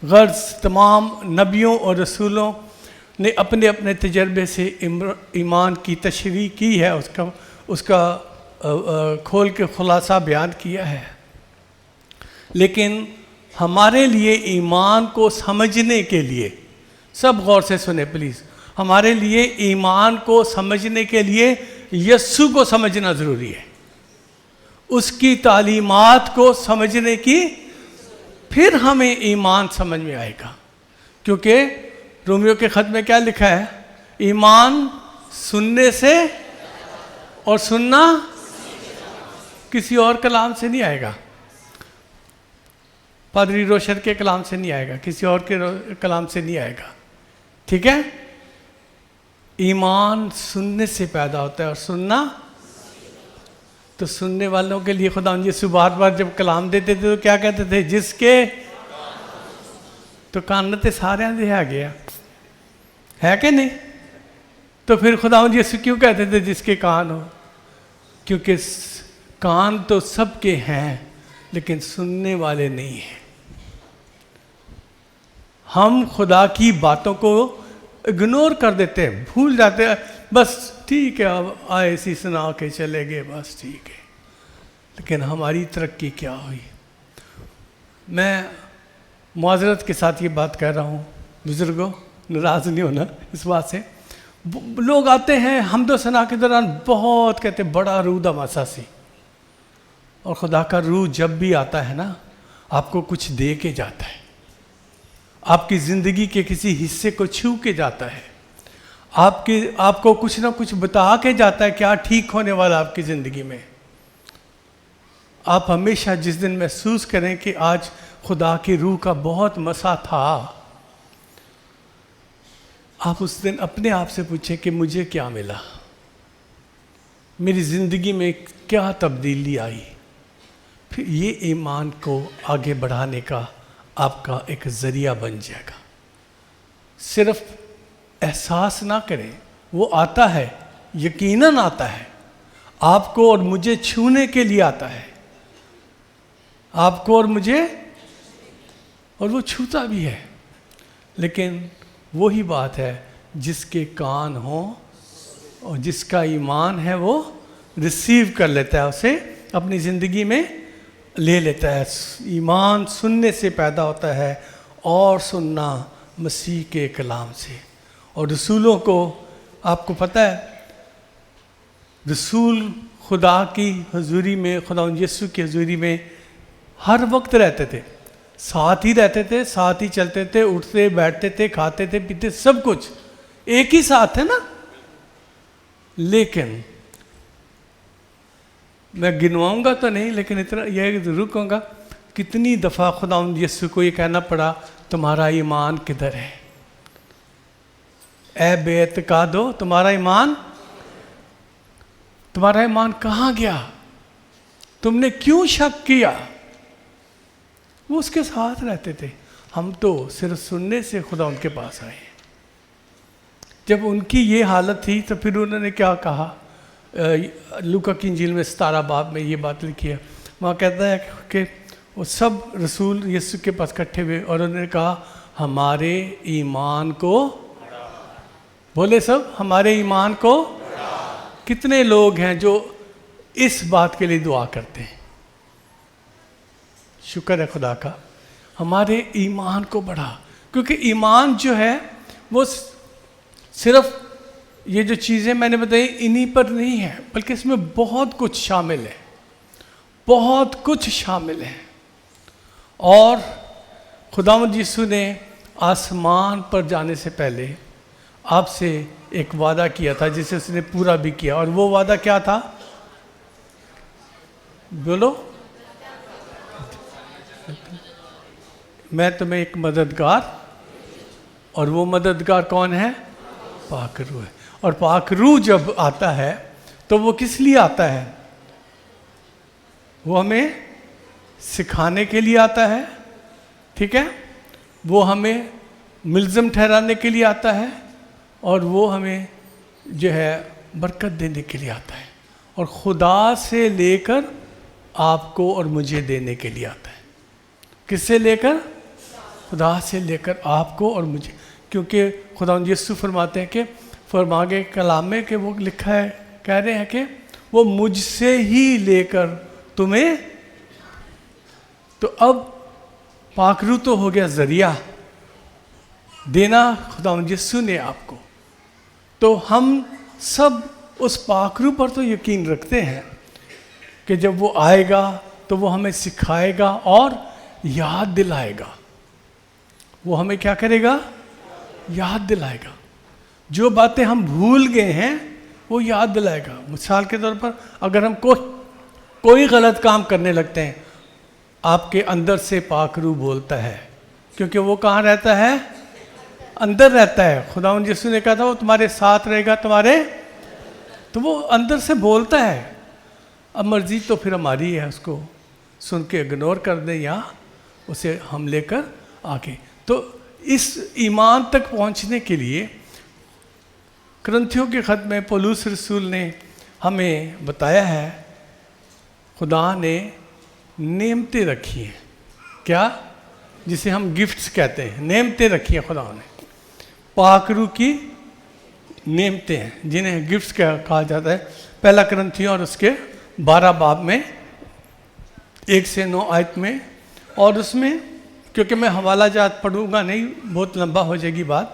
[SPEAKER 1] غرض تمام نبیوں اور رسولوں نے اپنے اپنے تجربے سے ایمان کی تشریح کی ہے، اس کا کھول کے خلاصہ بیان کیا ہے. لیکن ہمارے لیے ایمان کو سمجھنے کے لیے، سب غور سے سنیں پلیز، ہمارے لیے ایمان کو سمجھنے کے لیے یسوع کو سمجھنا ضروری ہے. اس کی تعلیمات کو سمجھنے کی، پھر ہمیں ایمان سمجھ میں آئے گا. کیونکہ رومیو کے خط میں کیا لکھا ہے؟ ایمان سننے سے، اور سننا کسی اور کلام سے نہیں آئے گا. پادری روشن کے کلام سے نہیں آئے گا، کسی اور کے کلام سے نہیں آئے گا. ٹھیک ہے؟ ایمان سننے سے پیدا ہوتا ہے، اور سننا، تو سننے والوں کے لیے خدا یسوع بار بار جب کلام دیتے تھے تو کیا کہتے تھے؟ جس کے تو کانتے سارے دیا گیا ہے کہ نہیں؟ تو پھر خدا یسوع کیوں کہتے تھے جس کے کان ہو؟ کیونکہ کان تو سب کے ہیں لیکن سننے والے نہیں ہیں. ہم خدا کی باتوں کو اگنور کر دیتے ہیں، بھول جاتے ہیں. بس ٹھیک ہے، اب آئے اسی سنا کے چلے گئے، بس ٹھیک ہے. لیکن ہماری ترقی کیا ہوئی؟ میں معذرت کے ساتھ یہ بات کہہ رہا ہوں، بزرگوں ناراض نہیں ہونا اس بات سے. لوگ آتے ہیں حمد و ثنا کے دوران بہت کہتے ہیں بڑا روح مساسی، اور خدا کا روح جب بھی آتا ہے نا، آپ کو کچھ دے کے جاتا ہے، آپ کی زندگی کے کسی حصے کو چھو کے جاتا ہے، آپ کو کچھ نہ کچھ بتا کے جاتا ہے کیا ٹھیک ہونے والا آپ کی زندگی میں. آپ ہمیشہ جس دن محسوس کریں کہ آج خدا کی روح کا بہت مسا تھا، آپ اس دن اپنے آپ سے پوچھیں کہ مجھے کیا ملا، میری زندگی میں کیا تبدیلی آئی. پھر یہ ایمان کو آگے بڑھانے کا آپ کا ایک ذریعہ بن جائے گا. صرف احساس نہ کریں، وہ آتا ہے، یقیناً آتا ہے، آپ کو اور مجھے چھونے کے لیے آتا ہے، آپ کو اور مجھے، اور وہ چھوتا بھی ہے. لیکن وہی بات ہے، جس کے کان ہوں اور جس کا ایمان ہے وہ ریسیو کر لیتا ہے، اسے اپنی زندگی میں لے لیتا ہے. ایمان سننے سے پیدا ہوتا ہے، اور سننا مسیح کے کلام سے. اور رسولوں کو، آپ کو پتہ ہے، رسول خدا کی حضوری میں، خدا یسوع کی حضوری میں ہر وقت رہتے تھے، ساتھ ہی رہتے تھے، ساتھ ہی چلتے تھے، اٹھتے بیٹھتے تھے، کھاتے تھے، پیتے، سب کچھ ایک ہی ساتھ ہے نا. لیکن میں گنواؤں گا تو نہیں، لیکن اتنا یہ ضرور کہوں گا، کتنی دفعہ خدا یسوع کو یہ کہنا پڑا، تمہارا ایمان کدھر ہے؟ اے بے اعتقادو، تمہارا ایمان کہاں گیا؟ تم نے کیوں شک کیا؟ وہ اس کے ساتھ رہتے تھے. ہم تو صرف سننے سے خدا ان کے پاس آئے. جب ان کی یہ حالت تھی تو پھر انہوں نے کیا کہا؟ لوکا کی انجیل میں 17 باب میں یہ بات لکھی ہے، وہاں کہتا ہے کہ وہ سب رسول یسوع کے پاس اکٹھے ہوئے اور انہوں نے کہا ہمارے ایمان کو بولے سب ہمارے ایمان کو کتنے لوگ ہیں جو اس بات کے لیے دعا کرتے ہیں؟ شکر ہے خدا کا، ہمارے ایمان کو بڑھا. کیونکہ ایمان جو ہے وہ صرف یہ جو چیزیں میں نے بتائی انہی پر نہیں ہے، بلکہ اس میں بہت کچھ شامل ہے، بہت کچھ شامل ہے. اور خداوند یسوع نے آسمان پر جانے سے پہلے آپ سے ایک وعدہ کیا تھا جسے اس نے پورا بھی کیا. اور وہ وعدہ کیا تھا؟ بولو. میں تمہیں ایک مددگار، اور وہ مددگار کون ہے؟ پاک روح ہے. اور پاک روح جب آتا ہے تو وہ کس لیے آتا ہے؟ وہ ہمیں سکھانے کے لیے آتا ہے، ٹھیک ہے؟ وہ ہمیں ملزم ٹھہرانے کے لیے آتا ہے، اور وہ ہمیں جو ہے برکت دینے کے لیے آتا ہے، اور خدا سے لے کر آپ کو اور مجھے دینے کے لیے آتا ہے. کس سے لے کر؟ خدا سے لے کر آپ کو اور مجھے. کیونکہ خداوند یسوع فرماتے ہیں کہ فرماگے کلام میں کہ وہ لکھا ہے، کہہ رہے ہیں کہ وہ مجھ سے ہی لے کر تمہیں. تو اب پاک روح تو ہو گیا ذریعہ، دینا خداوند یسوع نے آپ کو. تو ہم سب اس پاک روح پر تو یقین رکھتے ہیں کہ جب وہ آئے گا تو وہ ہمیں سکھائے گا اور یاد دلائے گا. وہ ہمیں کیا کرے گا؟ یاد دلائے گا. جو باتیں ہم بھول گئے ہیں وہ یاد دلائے گا. مثال کے طور پر اگر ہم کوئی غلط کام کرنے لگتے ہیں، آپ کے اندر سے پاک روح بولتا ہے، کیونکہ وہ کہاں رہتا ہے؟ اندر رہتا ہے. خداوند یسوع نے کہا تھا وہ تمہارے ساتھ رہے گا، تو وہ اندر سے بولتا ہے. اب مرضی تو پھر ہماری ہے اس کو سن کے اگنور کر دیں یا اسے ہم لے کر آگے. تو اس ایمان تک پہنچنے کے لیے کرنتھیوں کے خط میں پولس رسول نے ہمیں بتایا ہے خدا نے نعمتیں رکھی ہیں. کیا؟ جسے ہم گفٹس کہتے ہیں، نعمتیں رکھی ہیں خدا نے. پاک روح کی نعمتیں ہیں جنہیں گفٹس کہا جاتا ہے. پہلا کرنتھیوں اور اس کے 12 باب میں 1 سے 9 آیت میں. اور اس میں کیونکہ میں حوالہ جات پڑھوں گا نہیں، بہت لمبا ہو جائے گی بات.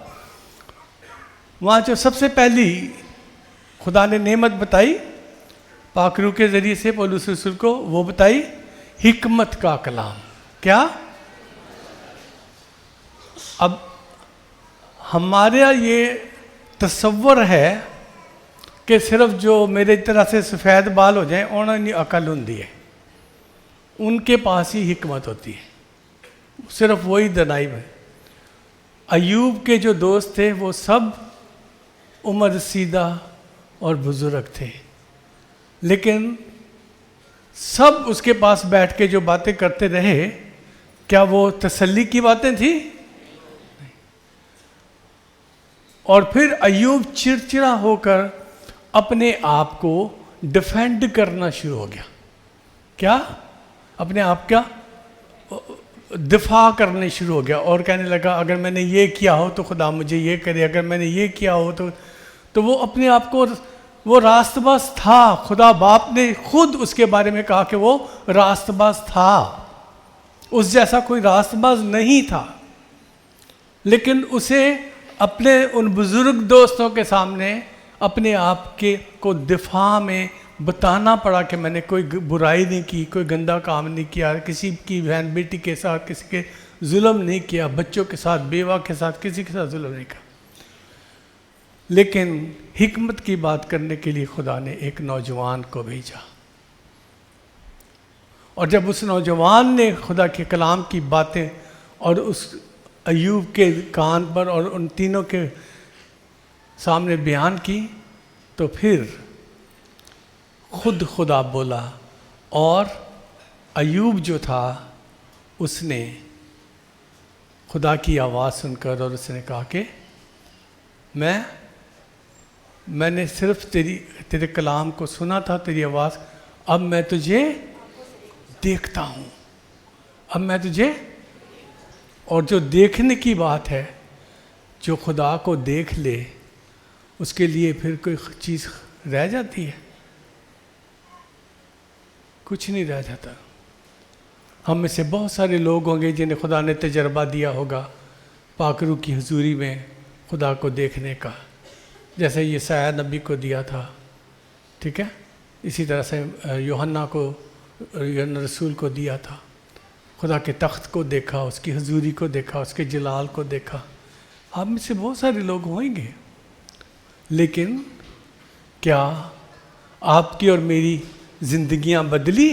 [SPEAKER 1] وہاں جو سب سے پہلی خدا نے نعمت بتائی پاک روح کے ذریعے سے پولس رسول کو، وہ بتائی حکمت کا کلام. کیا؟ اب ہمارا یہ تصور ہے کہ صرف جو میرے طرح سے سفید بال ہو جائیں انہوں نے عقل ہوندی ہے، ان کے پاس ہی حکمت ہوتی ہے، صرف وہی دنائی میں. ایوب کے جو دوست تھے وہ سب عمر رسیدہ اور بزرگ تھے، لیکن سب اس کے پاس بیٹھ کے جو باتیں کرتے رہے، کیا وہ تسلی کی باتیں تھیں؟ اور پھر ایوب چڑچڑا ہو کر اپنے آپ کو ڈیفینڈ کرنا شروع ہو گیا. کیا؟ اپنے آپ کا دفاع کرنے شروع ہو گیا اور کہنے لگا اگر میں نے یہ کیا ہو تو خدا مجھے یہ کرے، اگر میں نے یہ کیا ہو تو وہ اپنے آپ کو، وہ راست باز تھا. خدا باپ نے خود اس کے بارے میں کہا کہ وہ راست باز تھا، اس جیسا کوئی راست باز نہیں تھا. لیکن اسے اپنے ان بزرگ دوستوں کے سامنے اپنے آپ کے کو دفاع میں بتانا پڑا کہ میں نے کوئی برائی نہیں کی، کوئی گندا کام نہیں کیا، کسی کی بہن بیٹی کے ساتھ کسی کے ظلم نہیں کیا، بچوں کے ساتھ، بیوہ کے ساتھ کسی کے ساتھ ظلم نہیں کیا. لیکن حکمت کی بات کرنے کے لیے خدا نے ایک نوجوان کو بھیجا، اور جب اس نوجوان نے خدا کے کلام کی باتیں اور اس ایوب کے کان پر اور ان تینوں کے سامنے بیان کی، تو پھر خود خدا بولا. اور ایوب جو تھا اس نے خدا کی آواز سن کر اور اس نے کہا کہ میں نے صرف تیرے کلام کو سنا تھا، تیری آواز، اب میں تجھے دیکھتا ہوں. اب میں تجھے، اور جو دیکھنے کی بات ہے، جو خدا کو دیکھ لے اس کے لیے پھر کوئی چیز رہ جاتی ہے؟ کچھ نہیں رہ جاتا. ہم میں سے بہت سارے لوگ ہوں گے جنہیں خدا نے تجربہ دیا ہوگا پاک روح کی حضوری میں خدا کو دیکھنے کا، جیسے یسعیاہ نبی کو دیا تھا. ٹھیک ہے، اسی طرح سے یوحنا کو، یوحنا رسول کو دیا تھا. خدا کے تخت کو دیکھا، اس کی حضوری کو دیکھا، اس کے جلال کو دیکھا. ہم میں سے بہت سارے لوگ ہوئیں گے، لیکن کیا آپ کی اور میری زندگیاں بدلی؟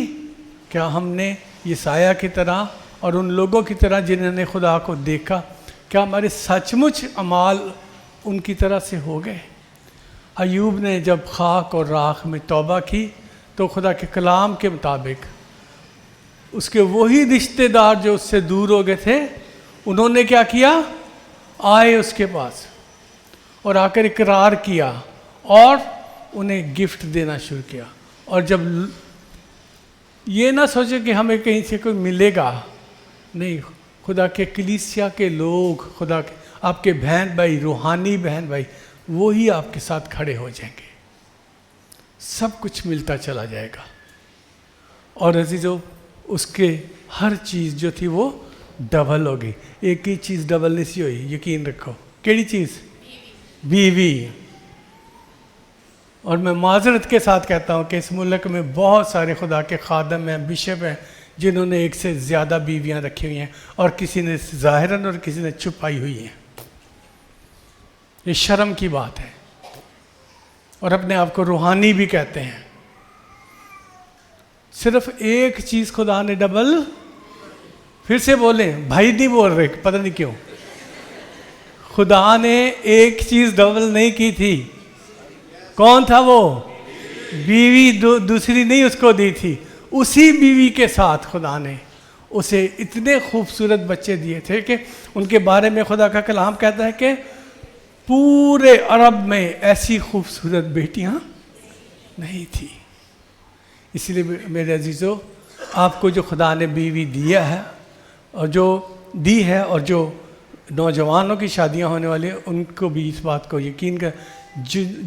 [SPEAKER 1] کیا ہم نے یسعیاہ کی طرح اور ان لوگوں کی طرح جنہوں نے خدا کو دیکھا، کیا ہمارے سچ مچ اعمال ان کی طرح سے ہو گئے؟ ایوب نے جب خاک اور راکھ میں توبہ کی تو خدا کے کلام کے مطابق اس کے وہی رشتہ دار جو اس سے دور ہو گئے تھے، انہوں نے کیا کیا؟ آئے اس کے پاس اور آ کر اقرار کیا اور انہیں گفٹ دینا شروع کیا. اور جب یہ نہ سوچے کہ ہمیں کہیں سے کوئی ملے گا، نہیں، خدا کے کلیسیا کے لوگ، خدا کے آپ کے بہن بھائی، روحانی بہن بھائی، وہی آپ کے ساتھ کھڑے ہو جائیں گے. سب کچھ ملتا چلا جائے گا. اور عزیزو، اس کے ہر چیز جو تھی وہ ڈبل ہو گئی. ایک ہی چیز ڈبل نہیں سی ہوئی، یقین رکھو. کیڑی چیز؟ بیوی. اور میں معذرت کے ساتھ کہتا ہوں کہ اس ملک میں بہت سارے خدا کے خادم ہیں، بشپ ہیں، جنہوں نے ایک سے زیادہ بیویاں رکھی ہوئی ہیں، اور کسی نے ظاہراً اور کسی نے چھپائی ہوئی ہیں. یہ شرم کی بات ہے، اور اپنے آپ کو روحانی بھی کہتے ہیں. صرف ایک چیز خدا نے ڈبل، پھر سے بولیں، بھائی نہیں بول رہے، پتہ نہیں کیوں. خدا نے ایک چیز ڈبل نہیں کی تھی. کون تھا وہ؟ بیوی. دوسری نہیں اس کو دی تھی. اسی بیوی کے ساتھ خدا نے اسے اتنے خوبصورت بچے دیے تھے کہ ان کے بارے میں خدا کا کلام کہتا ہے کہ پورے عرب میں ایسی خوبصورت بیٹیاں نہیں تھی. اس لیے میرے عزیزو، آپ کو جو خدا نے بیوی دیا ہے اور جو دی ہے، اور جو نوجوانوں کی شادیاں ہونے والی ہیں، ان کو بھی اس بات کو یقین کر،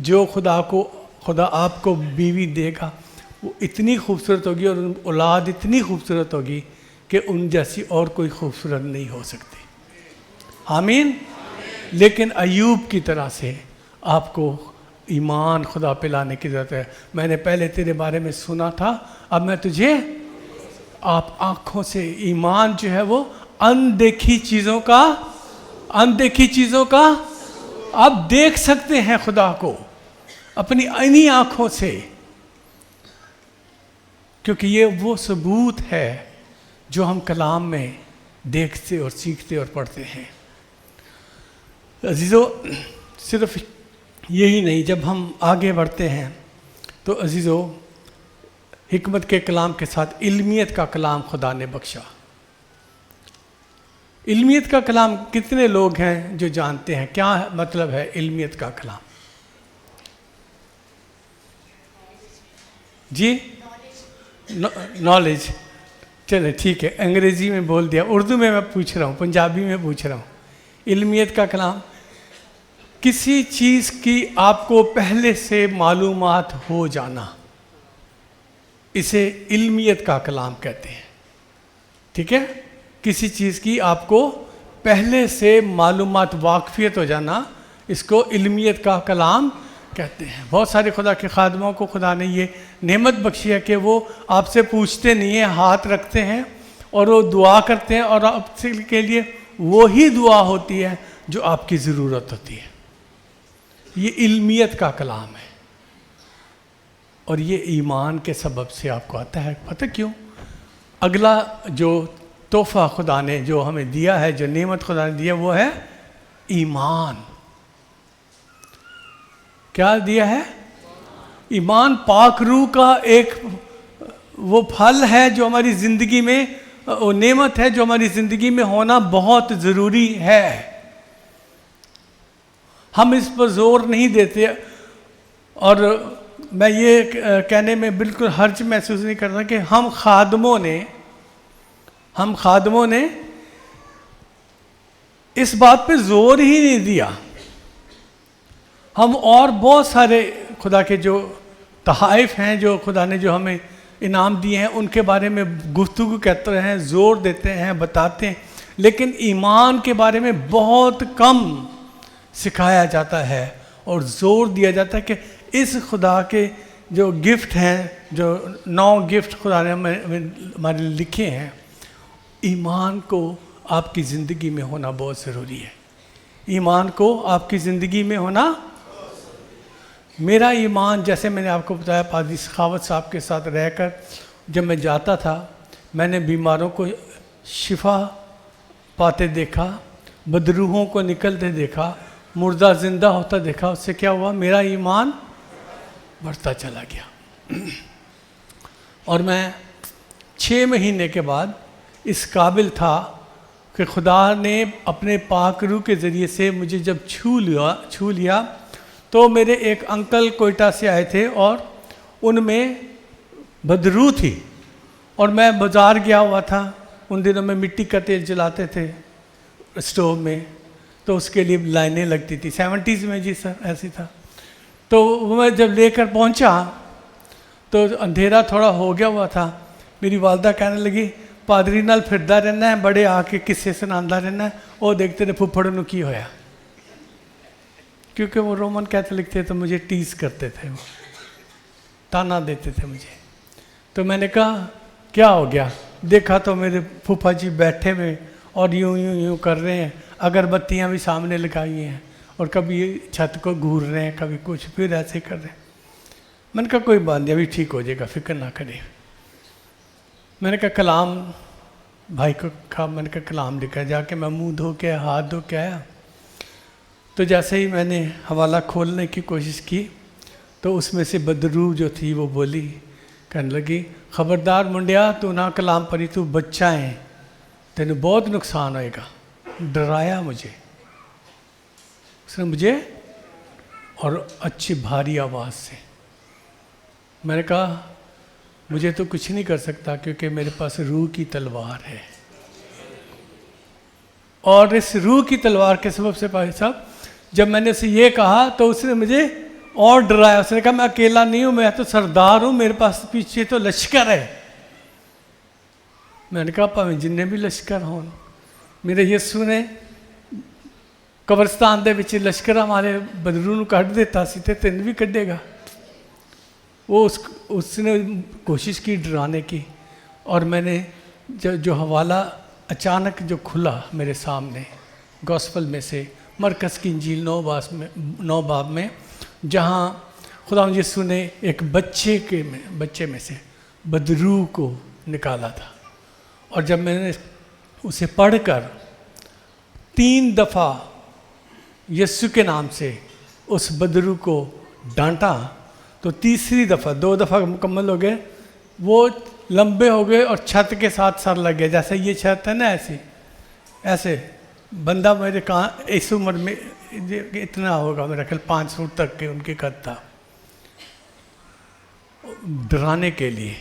[SPEAKER 1] جو خدا آپ کو بیوی دے گا وہ اتنی خوبصورت ہوگی، اور اولاد اتنی خوبصورت ہوگی کہ ان جیسی اور کوئی خوبصورت نہیں ہو سکتی. آمین. لیکن ایوب کی طرح سے آپ کو ایمان خدا پہ لانے کی ضرورت ہے. میں نے پہلے تیرے بارے میں سنا تھا، اب میں تجھے آپ آنکھوں سے، ایمان جو ہے وہ اندیکھی چیزوں کا آپ دیکھ سکتے ہیں خدا کو اپنی انہی آنکھوں سے، کیونکہ یہ وہ ثبوت ہے جو ہم کلام میں دیکھتے اور سیکھتے اور پڑھتے ہیں. عزیزو، صرف یہی نہیں، جب ہم آگے بڑھتے ہیں تو عزیزو، حکمت کے کلام کے ساتھ علمیت کا کلام خدا نے بخشا. علمیت کا کلام کتنے لوگ ہیں جو جانتے ہیں کیا مطلب ہے علمیت کا کلام؟ جی، نالج. چلے ٹھیک ہے، انگریزی میں بول دیا، اردو میں پوچھ رہا ہوں، پنجابی میں پوچھ رہا ہوں. علمیت کا کلام، کسی چیز کی آپ کو پہلے سے معلومات ہو جانا، اسے علمیت کا کلام کہتے ہیں. ٹھیک ہے، کسی چیز کی آپ کو پہلے سے معلومات، واقفیت ہو جانا، اس کو علمیت کا کلام کہتے ہیں. بہت سارے خدا کے خادموں کو خدا نے یہ نعمت بخشی ہے کہ وہ آپ سے پوچھتے نہیں ہیں، ہاتھ رکھتے ہیں اور وہ دعا کرتے ہیں، اور آپ کے لیے وہی دعا ہوتی ہے جو آپ کی ضرورت ہوتی ہے. یہ علمیت کا کلام ہے، اور یہ ایمان کے سبب سے آپ کو آتا ہے. پتہ کیوں؟ اگلا جو تحفہ خدا نے جو ہمیں دیا ہے، جو نعمت خدا نے دیا، وہ ہے ایمان. کیا دیا ہے؟ ایمان. پاک روح کا ایک وہ پھل ہے جو ہماری زندگی میں، وہ نعمت ہے جو ہماری زندگی میں ہونا بہت ضروری ہے. ہم اس پر زور نہیں دیتے اور میں یہ کہنے میں بالکل حرج محسوس نہیں کرتا کہ ہم خادموں نے اس بات پہ زور ہی نہیں دیا. ہم اور بہت سارے خدا کے جو تحائف ہیں، جو خدا نے جو ہمیں انعام دیے ہیں، ان کے بارے میں گفتگو کرتے ہیں، زور دیتے ہیں، بتاتے ہیں، لیکن ایمان کے بارے میں بہت کم سکھایا جاتا ہے اور زور دیا جاتا ہے کہ اس خدا کے جو گفٹ ہیں، جو 9 گفٹ خدا نے ہمارے لکھے ہیں، ایمان کو آپ کی زندگی میں ہونا بہت ضروری ہے. ایمان کو آپ کی زندگی میں ہونا. میرا ایمان، جیسے میں نے آپ کو بتایا، پادری سخاوت صاحب کے ساتھ رہ کر جب میں جاتا تھا، میں نے بیماروں کو شفا پاتے دیکھا، بدروحوں کو نکلتے دیکھا، مردہ زندہ ہوتا دیکھا. اس سے کیا ہوا؟ میرا ایمان بڑھتا چلا گیا. اور میں 6 مہینے کے بعد اس قابل تھا کہ خدا نے اپنے پاک روح کے ذریعے سے مجھے جب چھو لیا تو میرے ایک انکل کوئٹہ سے آئے تھے اور ان میں بدروح تھی، اور میں بازار گیا ہوا تھا. ان دنوں میں مٹی کا تیل جلاتے تھے اسٹوو میں، تو اس کے لیے لائنیں لگتی تھی. 70s میں جی سر ایسی تھا. تو میں جب لے کر پہنچا تو اندھیرا تھوڑا ہو گیا ہوا تھا. میری والدہ کہنے لگی، پادری نال پھردا رہنا ہے، بڑے آ کے قصے سناندہ رہنا ہے. وہ دیکھتے رہے پھپھڑ نو کی ہویا، کیونکہ وہ رومن کیتھولک تھے تو مجھے ٹیز کرتے تھے، وہ تانا دیتے تھے مجھے. تو میں نے کہا کیا ہو گیا؟ دیکھا تو میرے پھوپھا جی بیٹھے ہوئے اور یوں کر رہے ہیں، اگربتیاں بھی سامنے لگائی ہیں، اور کبھی چھت کو گھور رہے ہیں، کبھی کچھ، پھر ایسے کر رہے ہیں. میں نے کہا کوئی بات نہیں، ابھی ٹھیک ہو جائے گا، فکر نہ کرے. میں نے کہا کلام بھائی کو کہا، میں نے کہا کلام لکھا. جا کے میں منہ دھو کے ہاتھ دھو کے آیا، تو جیسے ہی میں نے حوالہ کھولنے کی کوشش کی تو اس میں سے بدروح جو تھی وہ بولی، کہنے لگی، خبردار منڈیا، تو نہ کلام پڑھی، تو بچہ ہے، تینوں بہت نقصان ہوئے گا. ڈرایا مجھے اس نے، مجھے، اور اچھی بھاری آواز سے. میں نے کہا مجھے تو کچھ نہیں کر سکتا، کیونکہ میرے پاس روح کی تلوار ہے. اور اس روح کی تلوار کے سبب سے بھائی صاحب، جب میں نے اسے یہ کہا تو اس نے مجھے اور ڈرایا. اس نے کہا میں اکیلا نہیں ہوں، میں تو سردار ہوں، میرے پاس پیچھے تو لشکر ہے. میں نے کہا پاویں جننے بھی لشکر ہوں، میرے یسو نے قبرستان دے وچ لشکر ہمارے بدروح نو کڈ دیتا سی تے تین بھی کڈے گا. وہ اس نے کوشش کی ڈرانے کی. اور میں نے جو حوالہ اچانک جو کھلا میرے سامنے گوسپل میں سے، مرکز کی انجیل 9 باب میں، جہاں خدا یسوع نے ایک بچے میں سے بدروح کو نکالا تھا. اور جب میں نے اسے پڑھ کر 3 دفعہ یسوع کے نام سے اس بدروح کو ڈانٹا، تو تیسری دفعہ، 2 دفعہ مکمل ہو گئے، وہ لمبے ہو گئے اور چھت کے ساتھ سر لگ گیا. جیسے یہ چھت ہے نا، ایسے بندہ میرے کہاں اس عمر میں اتنا ہوگا، میرا خیال 5 فٹ تک کے ان کے قد تھا، ڈرانے کے لیے.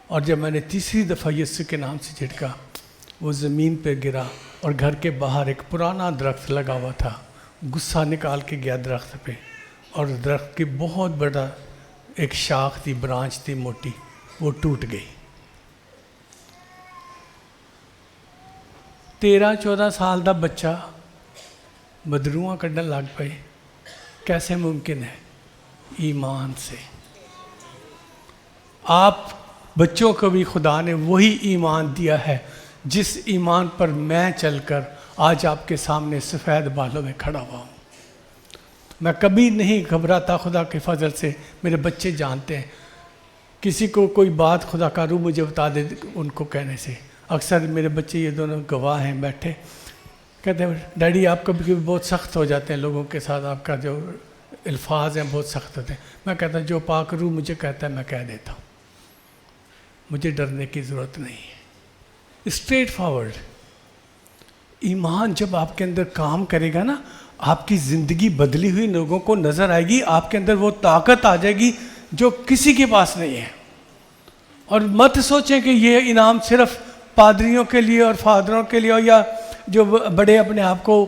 [SPEAKER 1] اور جب میں نے تیسری دفعہ یسوع کے نام سے جھٹکا، وہ زمین پہ گرا، اور گھر کے باہر ایک پرانا درخت لگا ہوا تھا، غصہ نکال کے گیا درخت پہ، اور درخت کی بہت بڑا ایک شاخ تھی، برانچ تھی موٹی، وہ ٹوٹ گئی. 13-14 سال دا بچہ بدروحاں کڈن لگ پئے. کیسے ممکن ہے؟ ایمان سے. آپ بچوں کو بھی خدا نے وہی ایمان دیا ہے جس ایمان پر میں چل کر آج آپ کے سامنے سفید بالوں میں کھڑا ہوا ہوں. میں کبھی نہیں گھبراتا، خدا کے فضل سے میرے بچے جانتے ہیں. کسی کو کوئی بات خدا کا روح مجھے بتا دے ان کو کہنے سے. اکثر میرے بچے یہ دونوں گواہ ہیں بیٹھے، کہتے ہیں ڈیڈی آپ کبھی کبھی بہت سخت ہو جاتے ہیں لوگوں کے ساتھ، آپ کا جو الفاظ ہیں بہت سخت ہوتے ہیں. میں کہتا ہوں جو پاک روح مجھے کہتا ہے میں کہہ دیتا ہوں، مجھے ڈرنے کی ضرورت نہیں ہے. اسٹریٹ فارورڈ ایمان جب آپ کے اندر کام کرے گا نا، آپ کی زندگی بدلی ہوئی لوگوں کو نظر آئے گی. آپ کے اندر وہ طاقت آ جائے گی جو کسی کے پاس نہیں ہے. اور مت سوچیں کہ یہ انعام صرف پادریوں کے لیے اور فادروں کے لیے یا جو بڑے اپنے آپ کو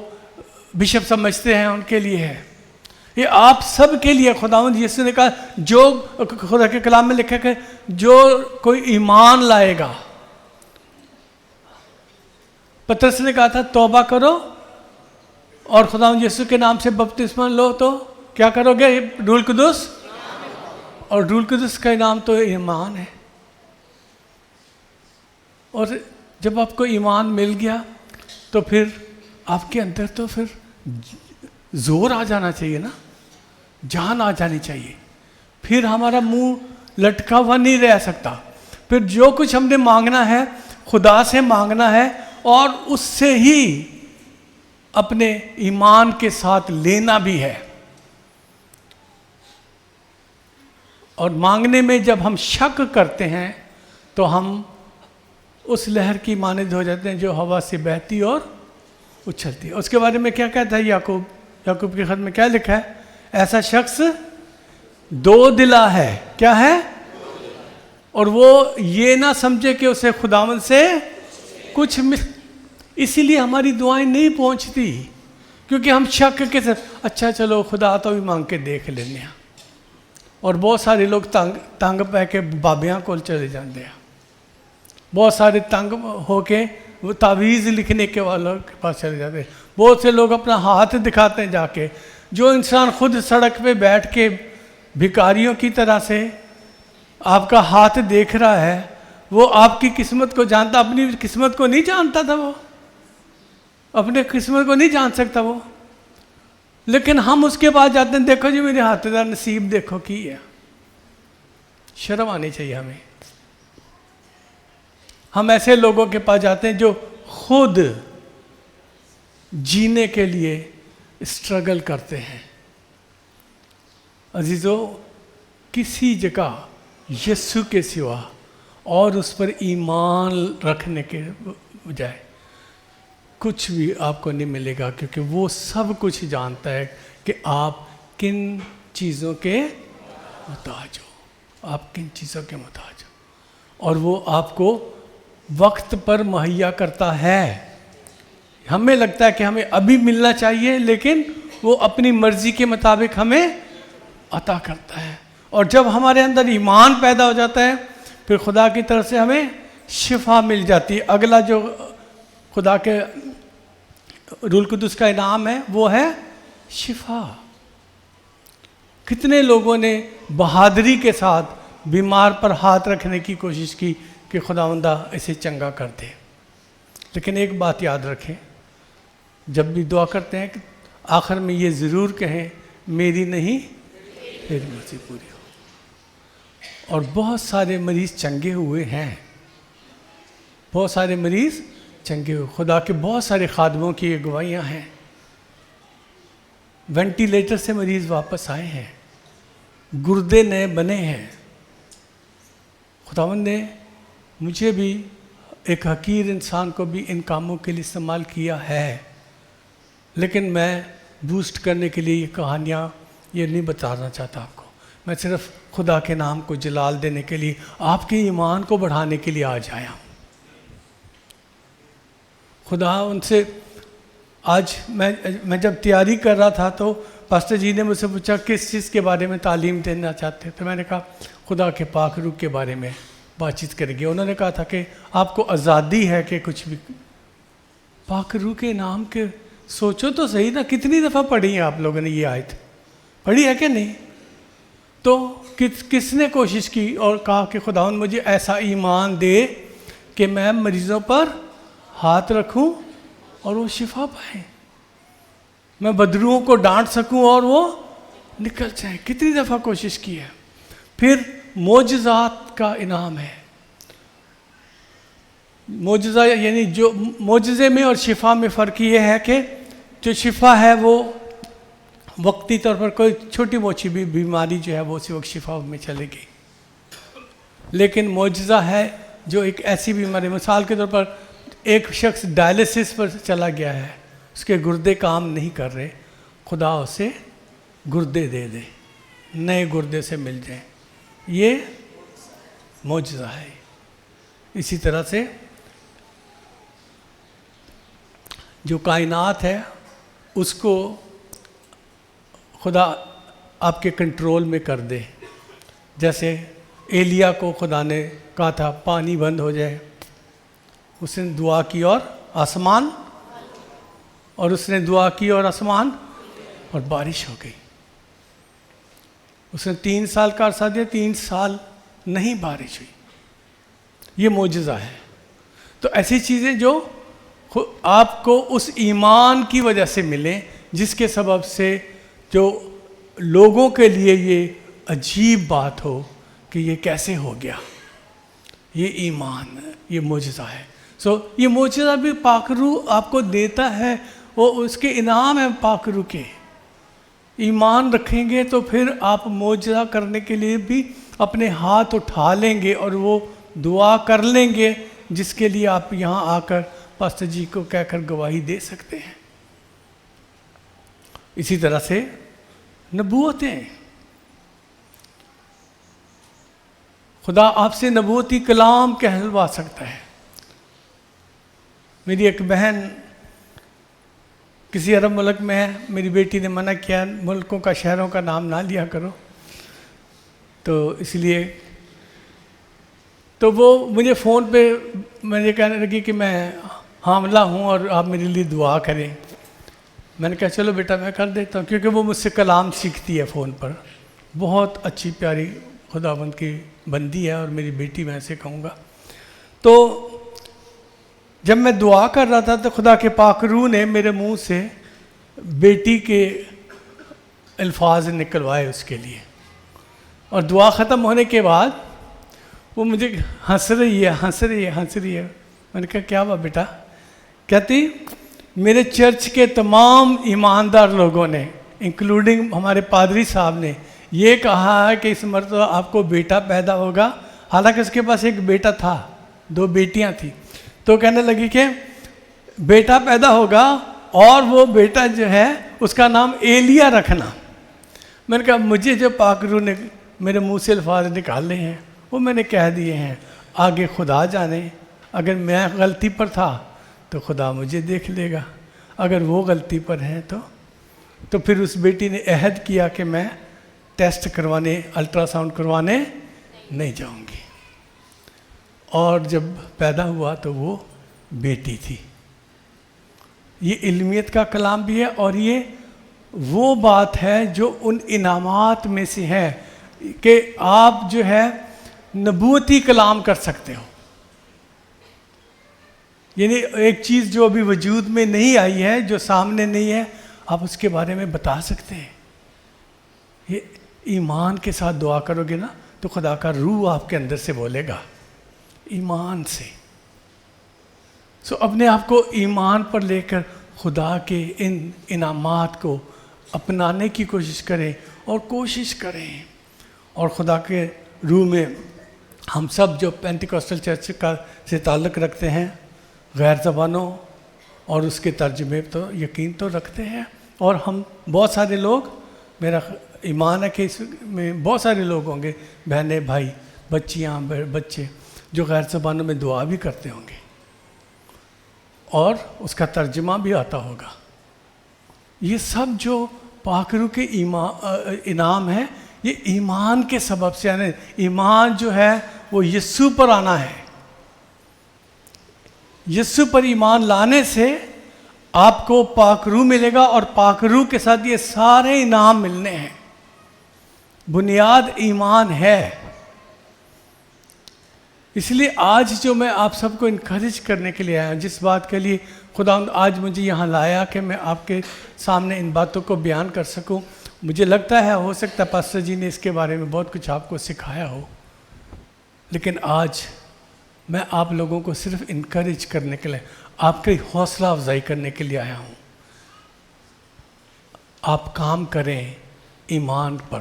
[SPEAKER 1] بشپ سمجھتے ہیں ان کے لیے ہے. یہ آپ سب کے لیے. خداوند یسوع نے کہا جو خدا کے کلام میں لکھا کہ جو کوئی ایمان لائے گا. پترس نے کہا تھا توبہ کرو اور خداوند یسوع کے نام سے بپتسمہ لو تو کیا کرو گے؟ روح القدس. اور روح القدس کا انعام تو ایمان ہے. اور جب آپ کو ایمان مل گیا تو پھر آپ کے اندر تو پھر زور آ جانا چاہیے نا, جان آ جانی چاہیے. پھر ہمارا منہ لٹکا ہوا نہیں رہ سکتا. پھر جو کچھ ہم نے مانگنا ہے خدا سے مانگنا ہے اور اس سے ہی اپنے ایمان کے ساتھ لینا بھی ہے. اور مانگنے میں جب ہم شک کرتے ہیں تو ہم اس لہر کی مانند ہو جاتے ہیں جو ہوا سے بہتی اور اچھلتی ہے. اس کے بارے میں کیا کہتا ہے یعقوب کے خط میں کیا لکھا ہے؟ ایسا شخص دو دلا ہے. کیا ہے؟ اور وہ یہ نہ سمجھے کہ اسے خداوند سے کچھ اسی لیے ہماری دعائیں نہیں پہنچتی کیونکہ ہم شک کے ساتھ اچھا چلو خدا تو بھی مانگ کے دیکھ لینے ہیں. اور بہت سارے لوگ تنگ پہ کے بابیاں کو چلے جاتے ہیں. بہت سارے تنگ ہو کے وہ تعویذ لکھنے کے والوں کے پاس چلے جاتے ہیں. بہت سے لوگ اپنا ہاتھ دکھاتے ہیں جا کے. جو انسان خود سڑک پہ بیٹھ کے بھکاریوں کی طرح سے آپ کا ہاتھ دیکھ رہا ہے وہ آپ کی قسمت کو جانتا, اپنی قسمت کو نہیں جانتا تھا. وہ اپنے قسمت کو نہیں جان سکتا وہ. لیکن ہم اس کے پاس جاتے ہیں دیکھو جی میرے ہاتھ کا نصیب دیکھو کی ہے. شرم آنی چاہیے ہمیں. ہم ایسے لوگوں کے پاس جاتے ہیں جو خود جینے کے لیے اسٹرگل کرتے ہیں. عزیزو, کسی جگہ یسوع کے سوا اور اس پر ایمان رکھنے کے بجائے کچھ بھی آپ کو نہیں ملے گا, کیونکہ وہ سب کچھ جانتا ہے کہ آپ کن چیزوں کے محتاج ہو. آپ کن چیزوں کے محتاج ہو اور وہ آپ کو وقت پر مہیا کرتا ہے. ہمیں لگتا ہے کہ ہمیں ابھی ملنا چاہیے لیکن وہ اپنی مرضی کے مطابق ہمیں عطا کرتا ہے. اور جب ہمارے اندر ایمان پیدا ہو جاتا ہے پھر خدا کی طرف سے ہمیں شفا مل جاتی ہے. اگلا جو خدا کے روح القدس کا انعام ہے وہ ہے شفا. کتنے لوگوں نے بہادری کے ساتھ بیمار پر ہاتھ رکھنے کی کوشش کی کہ خداوندہ اسے چنگا کر دے. لیکن ایک بات یاد رکھیں, جب بھی دعا کرتے ہیں کہ آخر میں یہ ضرور کہیں میری نہیں تیری مرضی پوری ہو. اور بہت سارے مریض چنگے ہوئے ہیں, بہت سارے مریض چنگے ہوئے. خدا کے بہت سارے خادموں کی یہ گواہیاں ہیں. وینٹیلیٹر سے مریض واپس آئے ہیں, گردے نئے بنے ہیں. خداوند نے مجھے بھی ایک حقیر انسان کو بھی ان کاموں کے لیے استعمال کیا ہے, لیکن میں بوسٹ کرنے کے لیے یہ کہانیاں یہ نہیں بتانا چاہتا آپ کو. میں صرف خدا کے نام کو جلال دینے کے لیے, آپ کے ایمان کو بڑھانے کے لیے آج آیا ہوں. خدا ان سے آج میں جب تیاری کر رہا تھا تو پاسٹر جی نے مجھ سے پوچھا کس چیز کے بارے میں تعلیم دینا چاہتے, تو میں نے کہا خدا کے پاک روح کے بارے میں بات چیت کریں گے. انہوں نے کہا تھا کہ آپ کو آزادی ہے کہ کچھ بھی. پاک روح کے نام کے سوچو تو صحیح نا, کتنی دفعہ پڑھی ہیں آپ لوگوں نے یہ آیت, پڑھی ہے کہ نہیں؟ تو کس نے کوشش کی اور کہا کہ خداوند مجھے ایسا ایمان دے کہ میں مریضوں پر ہاتھ رکھوں اور وہ شفا پائیں, میں بدروؤں کو ڈانٹ سکوں اور وہ نکل جائیں. کتنی دفعہ کوشش کی ہے. پھر معجزات کا انعام ہے. معجزہ یعنی جو معجزے میں اور شفا میں فرق یہ ہے کہ جو شفا ہے وہ وقتی طور پر کوئی چھوٹی موچی بھی بیماری جو ہے وہ اسی وقت شفا میں چلے گی. لیکن معجزہ ہے جو ایک ایسی بیماری, مثال کے طور پر ایک شخص ڈائلسس پر چلا گیا ہے, اس کے گردے کام نہیں کر رہے, خدا اسے گردے دے دے, نئے گردے سے مل جائیں. یہ معجزہ ہے. اسی طرح سے جو کائنات ہے اس کو خدا آپ کے کنٹرول میں کر دے. جیسے ایلیا کو خدا نے کہا تھا پانی بند ہو جائے، اس نے دعا کی اور آسمان، اور اس نے دعا کی اور آسمان اور بارش ہو گئی. اس نے 3 سال کا عرصہ دیا، 3 سال نہیں بارش ہوئی. یہ معجزہ ہے. تو ایسی چیزیں جو آپ کو اس ایمان کی وجہ سے ملیں جس کے سبب سے جو لوگوں کے لیے یہ عجیب بات ہو کہ یہ کیسے ہو گیا. یہ ایمان، یہ معجزہ ہے. یہ معجزہ بھی پاک روح آپ کو دیتا ہے، وہ اس کے انعام ہیں پاک روح کے. ایمان رکھیں گے تو پھر آپ معجزہ کرنے کے لیے بھی اپنے ہاتھ اٹھا لیں گے اور وہ دعا کر لیں گے جس کے لیے آپ یہاں آ کر پاسٹر جی کو کہہ کر گواہی دے سکتے ہیں. اسی طرح سے نبوتیں، خدا آپ سے نبوتی کلام کہلوا سکتا ہے. میری ایک بہن کسی عرب ملک میں ہے، میری بیٹی نے منع کیا ملکوں کا شہروں کا نام نہ لیا کرو، تو اس لیے تو وہ مجھے فون پہ مجھے کہنے لگی کہ میں حاملہ ہوں اور آپ میرے لیے دعا کریں. میں نے کہا چلو بیٹا میں کر دیتا ہوں، کیونکہ وہ مجھ سے کلام سیکھتی ہے فون پر. بہت اچھی پیاری خداوند کی بندی ہے اور میری بیٹی میں ایسے کہوں گا. تو جب میں دعا کر رہا تھا تو خدا کے پاک روح نے میرے منہ سے بیٹی کے الفاظ نکلوائے اس کے لیے. اور دعا ختم ہونے کے بعد وہ مجھے ہنس رہی ہے. میں نے کہا کیا ہوا بیٹا؟ کہتی میرے چرچ کے تمام ایماندار لوگوں نے انکلوڈنگ ہمارے پادری صاحب نے یہ کہا ہے کہ اس مرتبہ آپ کو بیٹا پیدا ہوگا. حالانکہ اس کے پاس ایک بیٹا تھا، 2 بیٹیاں تھیں. تو کہنے لگی کہ بیٹا پیدا ہوگا اور وہ بیٹا جو ہے اس کا نام ایلیا رکھنا. میں نے کہا مجھے جو پاک روح نے میرے منہ سے الفاظ نکالے ہیں وہ میں نے کہہ دیے ہیں، آگے خدا جانے. اگر میں غلطی پر تھا تو خدا مجھے دیکھ لے گا، اگر وہ غلطی پر ہے تو پھر اس بیٹی نے عہد کیا کہ میں ٹیسٹ کروانے، الٹرا ساؤنڈ کروانے نہیں جاؤں گی. اور جب پیدا ہوا تو وہ بیٹی تھی. یہ علمیت کا کلام بھی ہے اور یہ وہ بات ہے جو ان انعامات میں سے ہے کہ آپ جو ہے نبوتی کلام کر سکتے ہو. یعنی ایک چیز جو ابھی وجود میں نہیں آئی ہے، جو سامنے نہیں ہے، آپ اس کے بارے میں بتا سکتے ہیں. یہ ایمان کے ساتھ دعا کرو گے نا تو خدا کا روح آپ کے اندر سے بولے گا ایمان سے. اپنے آپ کو ایمان پر لے کر خدا کے ان انعامات کو اپنانے کی کوشش کریں اور خدا کے روح میں ہم سب جو پینٹیکوسٹل چرچ کا سے تعلق رکھتے ہیں غیر زبانوں اور اس کے ترجمے تو یقین تو رکھتے ہیں. اور ہم بہت سارے لوگ، میرا ایمان ہے کہ اس میں بہت سارے لوگ ہوں گے، بہنیں، بھائی، بچیاں، بچے جو غیر زبانوں میں دعا بھی کرتے ہوں گے اور اس کا ترجمہ بھی آتا ہوگا. یہ سب جو پاک روح کے انعام ہے یہ ایمان کے سبب سے، یعنی ایمان جو ہے وہ یسوع پر آنا ہے. یسوع پر ایمان لانے سے آپ کو پاک روح ملے گا اور پاک روح کے ساتھ یہ سارے انعام ملنے ہیں. بنیاد ایمان ہے. اس لیے آج جو میں آپ سب کو انکریج کرنے کے لیے آیا ہوں، جس بات کے لیے خدا آج مجھے یہاں لایا کہ میں آپ کے سامنے ان باتوں کو بیان کر سکوں. مجھے لگتا ہے ہو سکتا ہے پاسٹر جی نے اس کے بارے میں بہت کچھ آپ کو سکھایا ہو، لیکن آج میں آپ لوگوں کو صرف انکریج کرنے کے لیے، آپ کی حوصلہ افزائی کرنے کے لیے آیا ہوں. آپ کام کریں ایمان پر،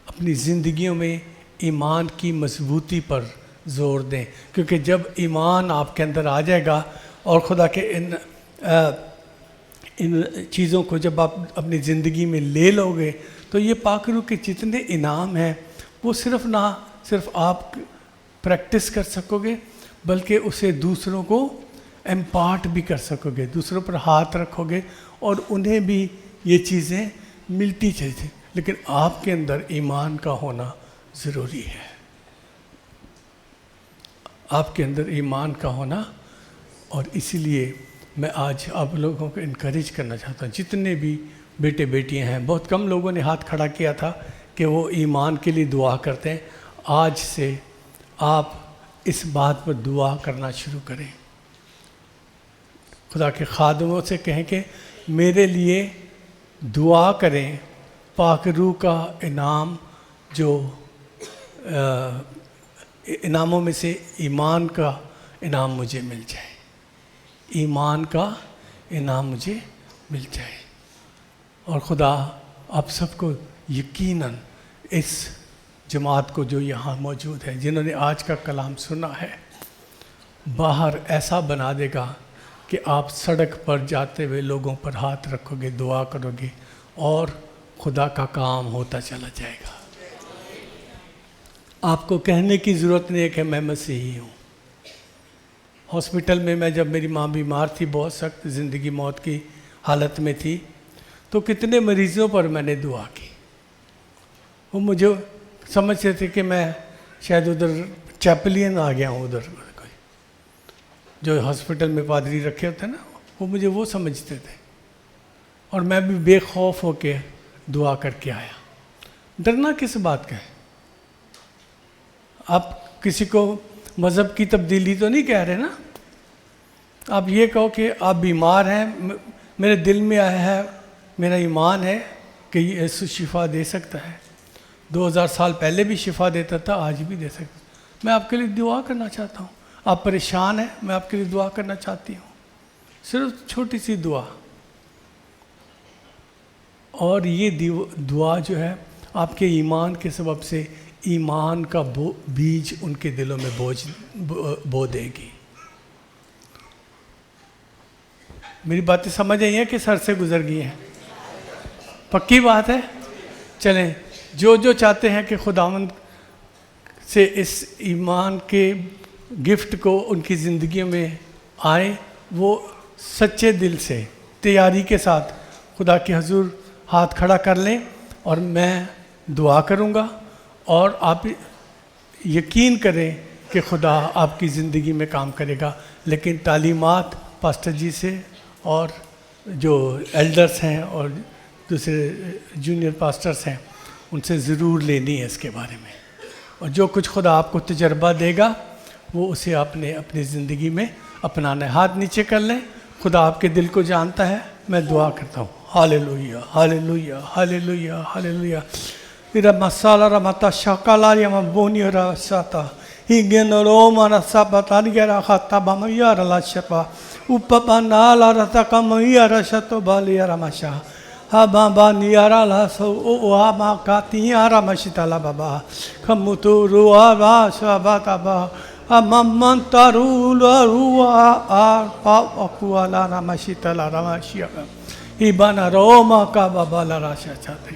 [SPEAKER 1] اپنی زندگیوں میں ایمان کی مضبوطی پر زور دیں، کیونکہ جب ایمان آپ کے اندر آ جائے گا اور خدا کے ان چیزوں کو جب آپ اپنی زندگی میں لے لو گے تو یہ پاک روح کے جتنے انعام ہیں وہ نہ صرف آپ پریکٹس کر سکو گے بلکہ اسے دوسروں کو امپارٹ بھی کر سکو گے، دوسروں پر ہاتھ رکھو گے اور انہیں بھی یہ چیزیں ملتی چاہیے، لیکن آپ کے اندر ایمان کا ہونا ضروری ہے، آپ کے اندر ایمان کا ہونا. اور اسی لیے میں آج آپ لوگوں کو انکریج کرنا چاہتا ہوں، جتنے بھی بیٹے بیٹیاں ہیں، بہت کم لوگوں نے ہاتھ کھڑا کیا تھا کہ وہ ایمان کے لیے دعا کرتے ہیں. آج سے آپ اس بات پر دعا کرنا شروع کریں. خدا کے خادموں سے کہیں کہ میرے لیے دعا کریں، پاک روح کا انعام جو انعاموں میں سے ایمان کا انعام مجھے مل جائے، ایمان کا انعام مجھے مل جائے. اور خدا آپ سب کو یقیناً اس جماعت کو جو یہاں موجود ہے، جنہوں نے آج کا کلام سنا ہے، باہر ایسا بنا دے گا کہ آپ سڑک پر جاتے ہوئے لوگوں پر ہاتھ رکھو گے، دعا کرو گے اور خدا کا کام ہوتا چلا جائے گا. آپ کو کہنے کی ضرورت نہیں ہے کہ میں مسیحی ہوں. ہاسپٹل میں جب میری ماں بیمار تھی، بہت سخت زندگی موت کی حالت میں تھی، تو کتنے مریضوں پر میں نے دعا کی. وہ مجھے سمجھتے تھے کہ میں شاید ادھر چیپلین آ گیا ہوں، ادھر کوئی جو ہاسپٹل میں پادری رکھے ہوتے ہیں نا، وہ مجھے وہ سمجھتے تھے. اور میں بھی بے خوف ہو کے دعا کر کے آیا. ڈرنا کس بات کا ہے؟ آپ کسی کو مذہب کی تبدیلی تو نہیں کہہ رہے نا. آپ یہ کہو کہ آپ بیمار ہیں، میرے دل میں آیا ہے، میرا ایمان ہے کہ یسوع شفا دے سکتا ہے. 2000 سال پہلے بھی شفا دیتا تھا، آج بھی دے سکتا. میں آپ کے لیے دعا کرنا چاہتا ہوں. آپ پریشان ہیں، میں آپ کے لیے دعا کرنا چاہتی ہوں. صرف چھوٹی سی دعا. اور یہ دعا جو ہے آپ کے ایمان کے سبب سے ایمان کا بیج ان کے دلوں میں بو دے گی. میری باتیں سمجھ آئی ہیں کہ سر سے گزر گئی ہیں؟ پکی بات ہے. چلیں، جو چاہتے ہیں کہ خداوند سے اس ایمان کے گفٹ کو ان کی زندگیوں میں آئے، وہ سچے دل سے تیاری کے ساتھ خدا کے حضور ہاتھ کھڑا کر لیں اور میں دعا کروں گا. اور آپ یقین کریں کہ خدا آپ کی زندگی میں کام کرے گا. لیکن تعلیمات پاسٹر جی سے اور جو ایلڈرز ہیں اور دوسرے جونیئر پاسٹرز ہیں ان سے ضرور لینی ہے اس کے بارے میں. اور جو کچھ خدا آپ کو تجربہ دے گا وہ اسے آپ نے اپنی زندگی میں اپنانا ہے. ہاتھ نیچے کر لیں. خدا آپ کے دل کو جانتا ہے. میں دعا کرتا ہوں. ہاللیلویہ ہاللیلویہ ہاللیلویہ ہاللیلویہ. مسالہ رمتا شکالا یا بونی رساتا ہیگن روما رسا بتانیا رکھتا بمیا رلاشپا اوپا نالا رتا کمیا رشتو بالیا رمشا ہبا بانیارا لاسو او ما کاتیا رمشتالا بابا کمتو روا با شباتا با اممن تارو روا آ پا اکوالا رمشتالا رمشیا ایبانا روما کا بابا لراشا چاہتے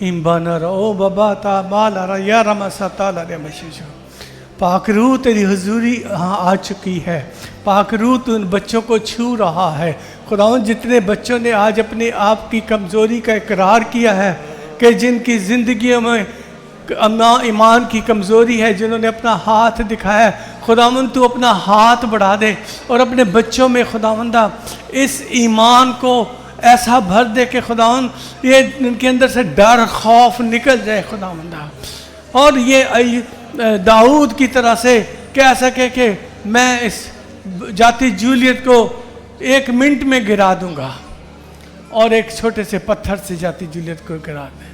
[SPEAKER 1] ایمبانا رو بابا تا بالا را یا رمساتا لرمشیشا. پاک روح تیری حضوری ہاں آ چکی ہے. پاک روح تو ان بچوں کو چھو رہا ہے. خداوند جتنے بچوں نے آج اپنے آپ کی کمزوری کا اقرار کیا ہے کہ جن کی زندگیوں میں ایمان کی کمزوری ہے، جنہوں نے اپنا ہاتھ دکھایا ہے، خداوند تو اپنا ہاتھ بڑھا دے اور اپنے بچوں میں خداوندہ اس ایمان کو ایسا بھر دے کہ خداوند یہ ان کے اندر سے ڈر خوف نکل جائے خداوندہ. اور یہ داؤد کی طرح سے کہہ سکے کہ میں اس جاتی جولیت کو 1 منٹ میں گرا دوں گا، اور ایک چھوٹے سے پتھر سے جاتی جولیت کو گرا دے.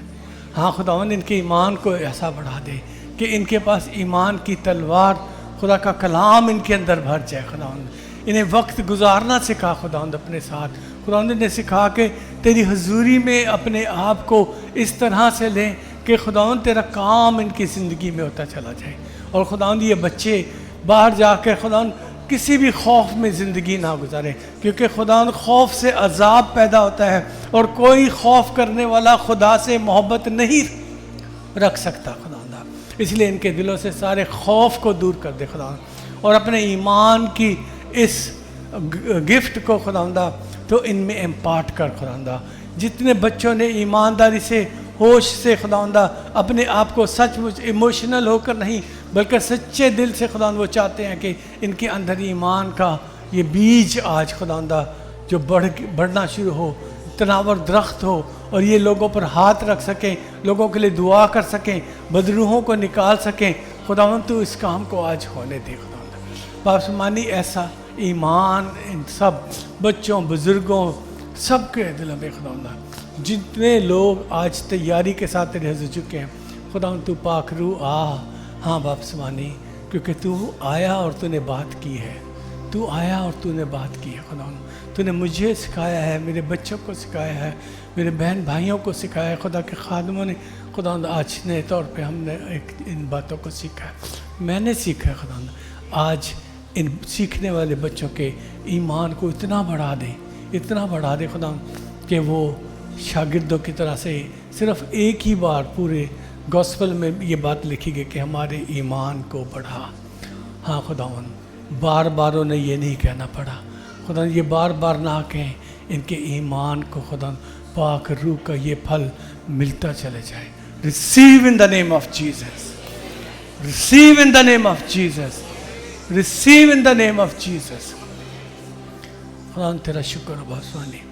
[SPEAKER 1] ہاں خداوند ان کے ایمان کو ایسا بڑھا دے کہ ان کے پاس ایمان کی تلوار خدا کا کلام ان کے اندر بھر جائے. خداوند انہیں وقت گزارنا سکھا خداوند اپنے ساتھ. خداوند نے سکھا کہ تیری حضوری میں اپنے آپ کو اس طرح سے لیں کہ خداوند تیرا کام ان کی زندگی میں ہوتا چلا جائے. اور خداوند یہ بچے باہر جا کے خداوند کسی بھی خوف میں زندگی نہ گزارے، کیونکہ خداوند خوف سے عذاب پیدا ہوتا ہے اور کوئی خوف کرنے والا خدا سے محبت نہیں رکھ سکتا. خداوند اس لیے ان کے دلوں سے سارے خوف کو دور کر دے خداوند، اور اپنے ایمان کی اس گفٹ کو خداوندہ تو ان میں امپارٹ کر خداوندہ۔ جتنے بچوں نے ایمانداری سے، ہوش سے خداوندہ اپنے آپ کو سچ مچ ایموشنل ہو کر نہیں بلکہ سچے دل سے خداوند وہ چاہتے ہیں کہ ان کے اندر ایمان کا یہ بیج آج خداوندہ جو بڑھنا شروع ہو، تناور درخت ہو، اور یہ لوگوں پر ہاتھ رکھ سکیں، لوگوں کے لیے دعا کر سکیں، بدروحوں کو نکال سکیں۔ خداوند تو اس کام کو آج ہونے دے خداوند۔ بابسمانی ایسا ایمان ان سب بچوں، بزرگوں، سب کے دلوں میں خداوند، جتنے لوگ آج تیاری کے ساتھ تیرے حضور چکے ہیں خداوند، تو پاک روح ہاں بابسمانی، کیونکہ تو آیا اور تو نے بات کی ہے، تو آیا اور تو نے بات کی ہے خداوند۔ تو نے مجھے سکھایا ہے، میرے بچوں کو سکھایا ہے، میرے بہن بھائیوں کو سکھایا ہے، خدا کے خادموں نے خداوند آج نئے طور پہ ہم نے ان باتوں کو سیکھا ہے، میں نے سیکھا ہے خداوند۔ آج ان سیکھنے والے بچوں کے ایمان کو اتنا بڑھا دے خداوند کہ وہ شاگردوں کی طرح سے صرف ایک ہی بار پورے گوسپل میں یہ بات لکھی گئی کہ ہمارے ایمان کو بڑھا۔ ہاں خداوند، بار بار انہیں یہ نہیں کہنا پڑا خداوند، یہ بار بار نہ کہیں، ان کے ایمان کو خداوند پاک روح کا یہ پھل ملتا چلے جائے۔ Receive in the name of Jesus, receive in the name of Jesus, receive in the name of Jesus. خداوند تیرا شکر ہو بابسمانی،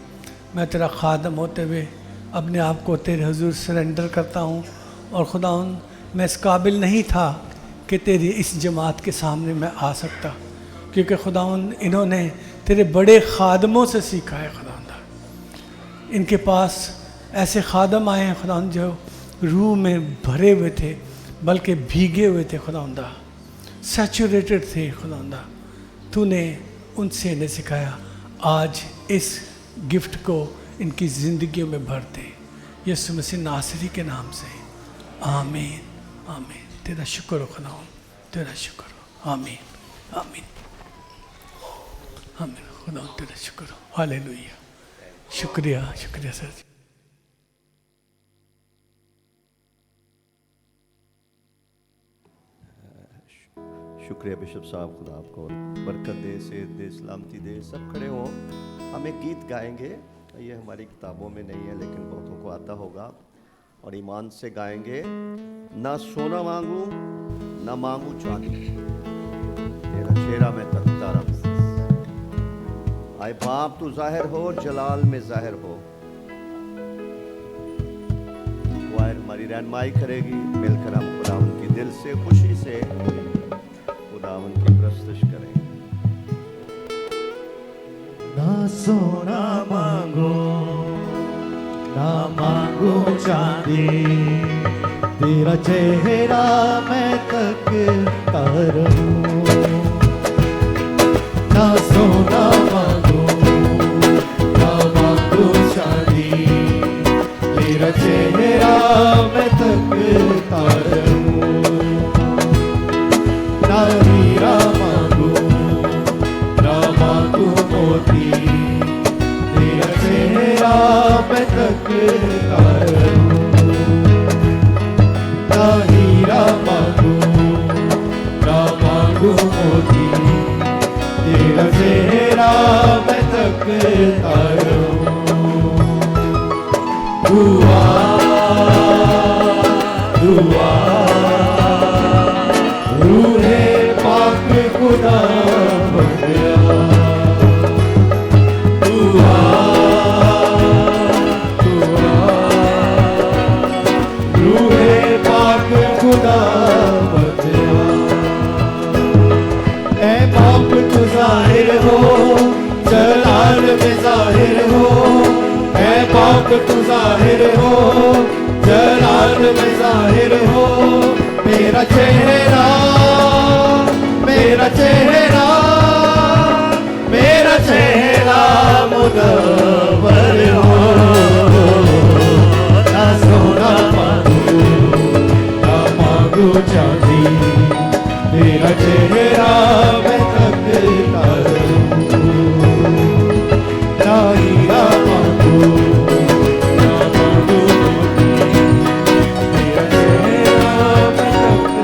[SPEAKER 1] میں تیرا خادم ہوتے ہوئے اپنے آپ کو تیرے حضور سرنڈر کرتا ہوں، اور خداوند میں اس قابل نہیں تھا کہ تیری اس جماعت کے سامنے میں آ سکتا، کیونکہ خداوند انہوں نے تیرے بڑے خادموں سے سیکھا ہے خداوند۔ ان کے پاس ایسے خادم آئے ہیں خداوند جو روح میں بھرے ہوئے تھے بلکہ بھیگے ہوئے تھے خداوند، سیچوریٹڈ تھے خداوند۔ تو نے ان سے انہیں سکھایا، آج اس گفٹ کو ان کی زندگیوں میں بھر دے، یسوع مسیح ناصری کے نام سے، آمین آمین۔ تیرا شکر ہو خداوند، تیرا شکر ہو، آمین آمین آمین۔ خداوند تیرا شکر ہو، ہاللیلویہ۔ شکریہ سر جی۔
[SPEAKER 2] شکریہ بشپ صاحب، خدا آپ کو برکت دے، صحت دے، سلامتی دے۔ سب کھڑے ہوں، ہم ایک گیت گائیں گے، یہ ہماری کتابوں میں نہیں ہے لیکن بہتوں کو آتا ہوگا، اور ایمان سے گائیں گے۔ نہ سونا مانگوں نہ مانگوں چاندی، تیرا چہرہ میں تکتا رہوں۔ آئے باپ تو ظاہر ہو، جلال میں ظاہر ہو۔ وائر ہماری رہنمائی کرے گی، مل کر ہم خداوند کی دل سے خوشی سے خداوند کی پرستش کریں۔
[SPEAKER 3] نہ سونا مانگو نہ مانگو چاندی، تیرا چہرہ میں تکتا رہوں۔ نہ سونا مانگو نہ مانگو چاندی، تیرا چہرہ میں تکتا رہوں۔ نہ ہیرا مانگو نہ مانگو موتی، تیرا چہرہ میں تکتا رہوں۔ نہ ہیرا مانگو نہ مانگو موتی، تیرا چہرہ میں تکتا رہوں۔ دعا دعا روح پاک خدا بندیا، دعا دعا روح پاک خدا بندیا۔ اے باپ تو ظاہر ہو، جلال میں ظاہر ہو۔ اے باپ تو ظاہر ہو، جلال میں ظاہر ہو۔ میرا چہرہ میرا چہرہ میرا چہرہ منور ہو۔ نہ سونا مانگو نہ مانگو چاندی، تیرا چہرہ میں تکتا رہوں۔ نہ ہیرا مانگو نہ مانگو موتی، تیرا چہرہ میں تکتا